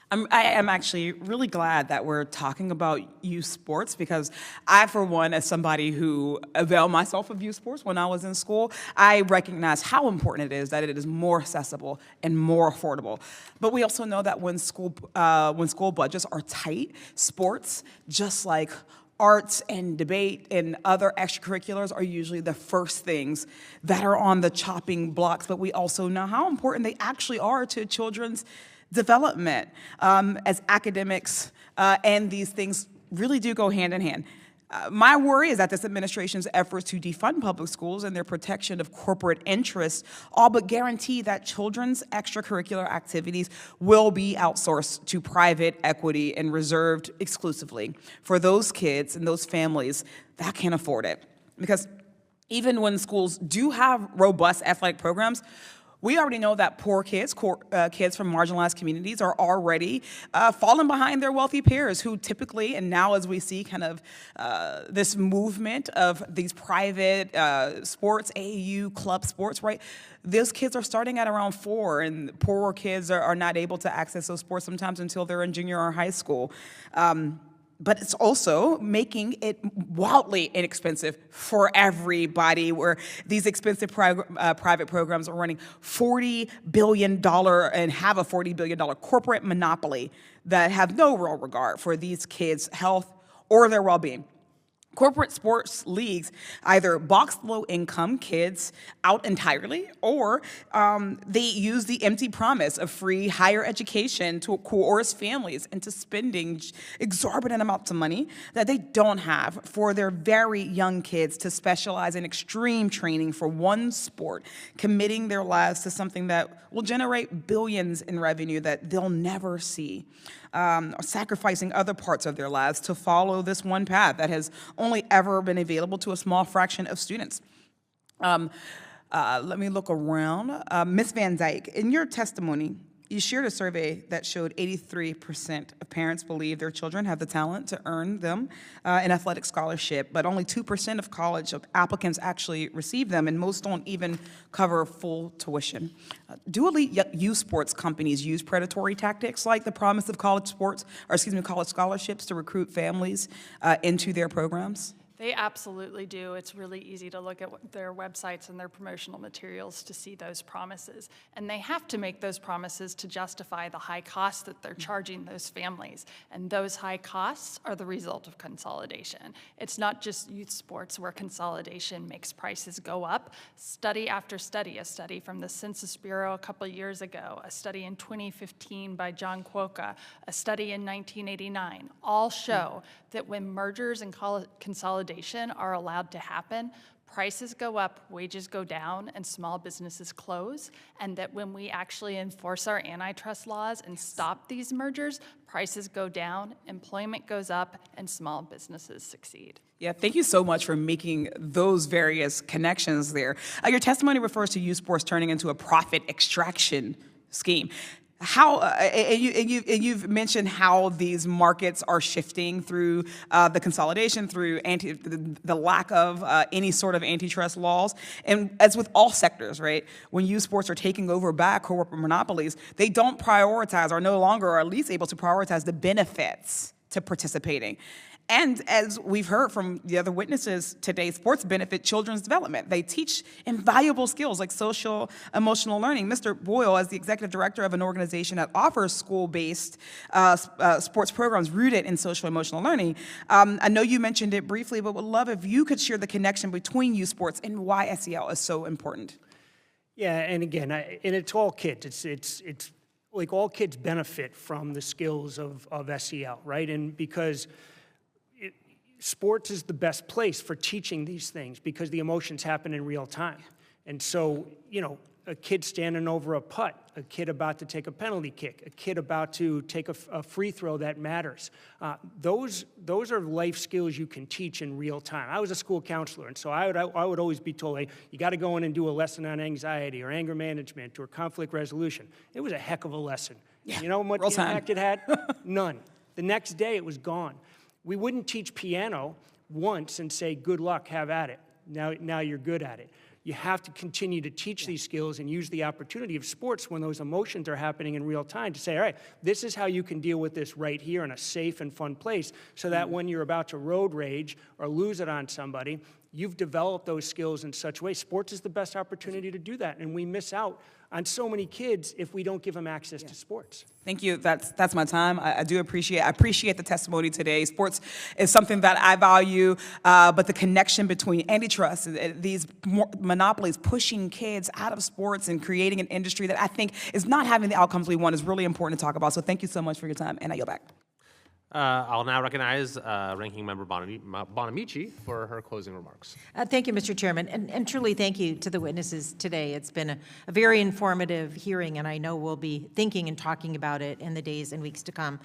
I am actually really glad that we're talking about youth sports because I, for one, as somebody who availed myself of youth sports when I was in school, I recognize how important it is that it is more accessible and more affordable. But we also know that when school budgets are tight, sports, just like arts and debate and other extracurriculars are usually the first things that are on the chopping blocks, but we also know how important they actually are to children's development, as academics and these things really do go hand in hand. My worry is that this administration's efforts to defund public schools and their protection of corporate interests all but guarantee that children's extracurricular activities will be outsourced to private equity and reserved exclusively for those kids and those families that can't afford it. Because even when schools do have robust athletic programs, we already know that poor kids, kids from marginalized communities, are already falling behind their wealthy peers who typically, and now as we see kind of this movement of these private sports, AAU club sports, right? Those kids are starting at around 4, and poorer kids are not able to access those sports sometimes until they're in junior or high school. But it's also making it wildly inexpensive for everybody, where these expensive private programs are running $40 billion and have a $40 billion corporate monopoly that have no real regard for these kids' health or their well-being. Corporate sports leagues either box low-income kids out entirely, or they use the empty promise of free higher education to coerce families into spending exorbitant amounts of money that they don't have for their very young kids to specialize in extreme training for one sport, committing their lives to something that will generate billions in revenue that they'll never see. Sacrificing other parts of their lives to follow this one path that has only ever been available to a small fraction of students. Let me look around. Ms. Van Dyke, in your testimony, you shared a survey that showed 83% of parents believe their children have the talent to earn them an athletic scholarship, but only 2% of college applicants actually receive them, and most don't even cover full tuition. Do elite youth sports companies use predatory tactics like the promise of college scholarships to recruit families into their programs? They absolutely do. It's really easy to look at their websites and their promotional materials to see those promises. And they have to make those promises to justify the high costs that they're charging those families. And those high costs are the result of consolidation. It's not just youth sports where consolidation makes prices go up. Study after study, a study from the Census Bureau a couple years ago, a study in 2015 by John Quokka, a study in 1989, all show that when mergers and consolidation are allowed to happen, prices go up, wages go down, and small businesses close, and that when we actually enforce our antitrust laws and stop these mergers, prices go down, employment goes up, and small businesses succeed. Yeah, thank you so much for making those various connections there. Your testimony refers to youth sports turning into a profit extraction scheme. How you've mentioned how these markets are shifting through the consolidation, through the lack of any sort of antitrust laws, and as with all sectors, right? When youth sports are taking over by corporate monopolies, they don't prioritize, or no longer are at least able to prioritize the benefits to participating. And as we've heard from the other witnesses today, sports benefit children's development. They teach invaluable skills like social emotional learning. Mr. Boyle, as the executive director of an organization that offers school-based sports programs rooted in social emotional learning, I know you mentioned it briefly, but would love if you could share the connection between youth sports and why SEL is so important. Yeah, and again, and it's all kids. It's like all kids benefit from the skills of SEL, right? And because sports is the best place for teaching these things because the emotions happen in real time. And so, you know, a kid standing over a putt, a kid about to take a penalty kick, a kid about to take a free throw that matters. Those are life skills you can teach in real time. I was a school counselor, and so I would always be told, hey, you got to go in and do a lesson on anxiety or anger management or conflict resolution. It was a heck of a lesson. Yeah, you know what impact it had? None. The next day, it was gone. We wouldn't teach piano once and say, good luck, have at it. Now you're good at it. You have to continue to teach these skills and use the opportunity of sports when those emotions are happening in real time to say, all right, this is how you can deal with this right here in a safe and fun place so that when you're about to road rage or lose it on somebody, you've developed those skills in such a way. Sports is the best opportunity to do that, and we miss out on so many kids if we don't give them access to sports. Thank you. That's my time. I appreciate the testimony today. Sports is something that I value, but the connection between antitrust, these monopolies pushing kids out of sports and creating an industry that I think is not having the outcomes we want is really important to talk about. So thank you so much for your time, and I yield back. I'll now recognize Ranking Member Bonamici for her closing remarks. Thank you, Mr. Chairman, and truly thank you to the witnesses today. It's been a very informative hearing, and I know we'll be thinking and talking about it in the days and weeks to come.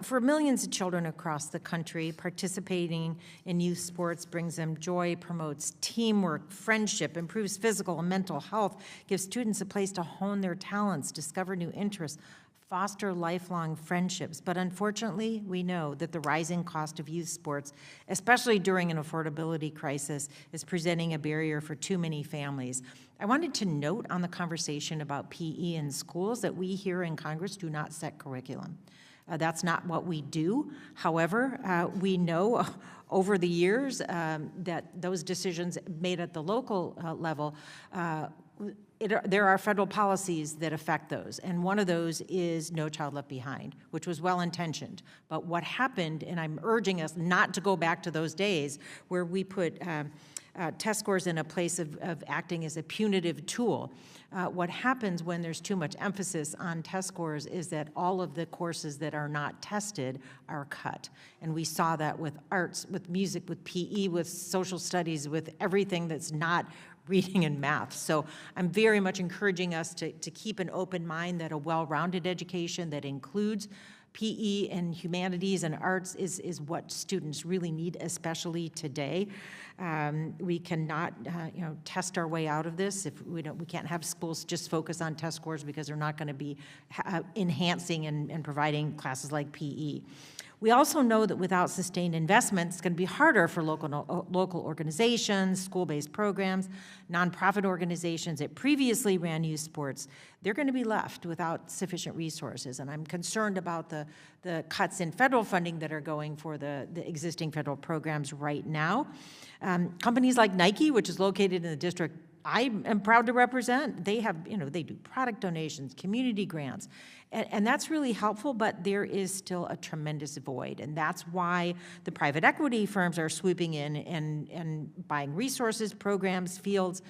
For millions of children across the country, participating in youth sports brings them joy, promotes teamwork, friendship, improves physical and mental health, gives students a place to hone their talents, discover new interests, foster lifelong friendships. But unfortunately, we know that the rising cost of youth sports, especially during an affordability crisis, is presenting a barrier for too many families. I wanted to note on the conversation about PE in schools that we here in Congress do not set curriculum. That's not what we do. However, we know over the years that those decisions made at the local level there are federal policies that affect those, and one of those is No Child Left Behind, which was well-intentioned. But what happened, and I'm urging us not to go back to those days where we put test scores in a place of acting as a punitive tool. What happens when there's too much emphasis on test scores is that all of the courses that are not tested are cut. And we saw that with arts, with music, with PE, with social studies, with everything that's not reading and math. So I'm very much encouraging us to keep an open mind that a well-rounded education that includes PE and humanities and arts is what students really need, especially today. We cannot, test our way out of this. If we can't have schools just focus on test scores because they're not going to be enhancing and providing classes like PE. We also know that without sustained investment, it's going to be harder for local organizations, school-based programs, nonprofit organizations that previously ran youth sports. They're going to be left without sufficient resources, and I'm concerned about the cuts in federal funding that are going for the existing federal programs right now. Companies like Nike, which is located in the district I am proud to represent, they have, they do product donations, community grants, and that's really helpful, but there is still a tremendous void, and that's why the private equity firms are swooping in and buying resources, programs, fields.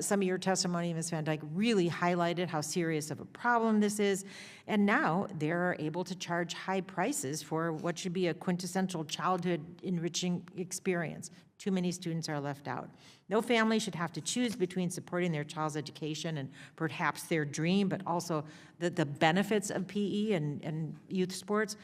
Some of your testimony, Ms. Van Dyke, really highlighted how serious of a problem this is, and now they're able to charge high prices for what should be a quintessential childhood enriching experience. Too many students are left out. No family should have to choose between supporting their child's education and perhaps their dream, but also the benefits of PE and youth sports.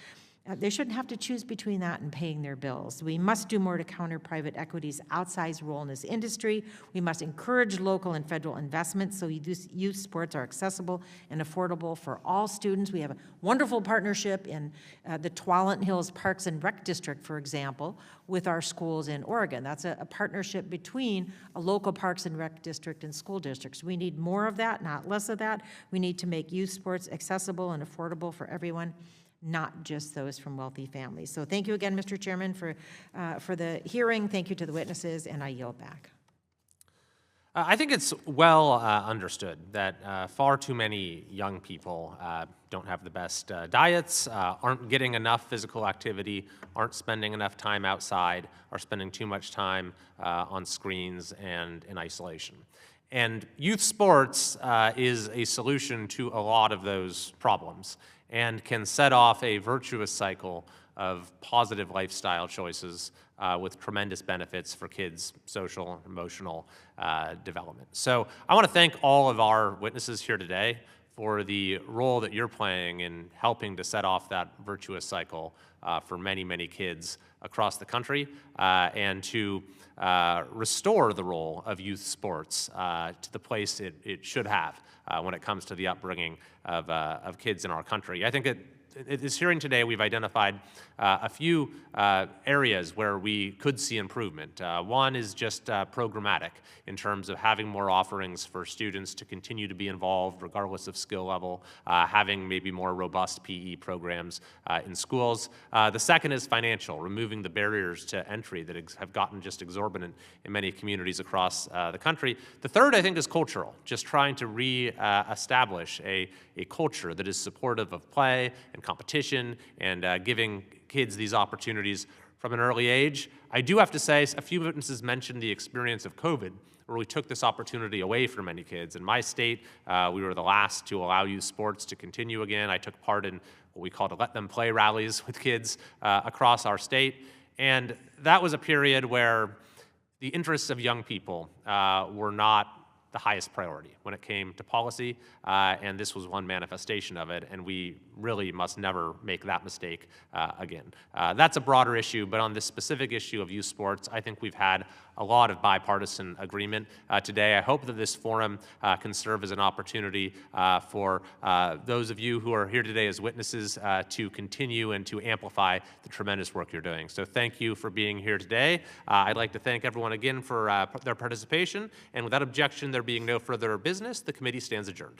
They shouldn't have to choose between that and paying their bills. We must do more to counter private equity's outsized role in this industry. We must encourage local and federal investments so youth sports are accessible and affordable for all students. We have a wonderful partnership in the Tuolumne Hills Parks and Rec District, for example, with our schools in Oregon. That's a partnership between a local Parks and Rec District and school districts. We need more of that, not less of that. We need to make youth sports accessible and affordable for everyone, not just those from wealthy families. So thank you again, Mr. Chairman, for the hearing. Thank you to the witnesses, and I yield back. I think it's well understood that far too many young people don't have the best diets, aren't getting enough physical activity, aren't spending enough time outside, are spending too much time on screens and in isolation. And youth sports is a solution to a lot of those problems and can set off a virtuous cycle of positive lifestyle choices with tremendous benefits for kids' social and emotional development. So I want to thank all of our witnesses here today for the role that you're playing in helping to set off that virtuous cycle for many, many kids across the country and to restore the role of youth sports to the place it should have when it comes to the upbringing of kids in our country. I think that this hearing today, we've identified a few areas where we could see improvement. One is just programmatic in terms of having more offerings for students to continue to be involved regardless of skill level, having maybe more robust PE programs in schools. The second is financial, removing the barriers to entry that have gotten just exorbitant in many communities across the country. The third, I think, is cultural, just trying to re-establish a culture that is supportive of play and competition and giving kids these opportunities from an early age. I do have to say, a few witnesses mentioned the experience of COVID, where we took this opportunity away from many kids. In my state, we were the last to allow youth sports to continue again. I took part in what we called Let Them Play rallies with kids across our state. And that was a period where the interests of young people were not the highest priority when it came to policy, and this was one manifestation of it, and we really must never make that mistake again. That's a broader issue, but on this specific issue of youth sports, I think we've had a lot of bipartisan agreement today. I hope that this forum can serve as an opportunity for those of you who are here today as witnesses to continue and to amplify the tremendous work you're doing. So thank you for being here today. I'd like to thank everyone again for their participation, and without objection, there being no further business, the committee stands adjourned.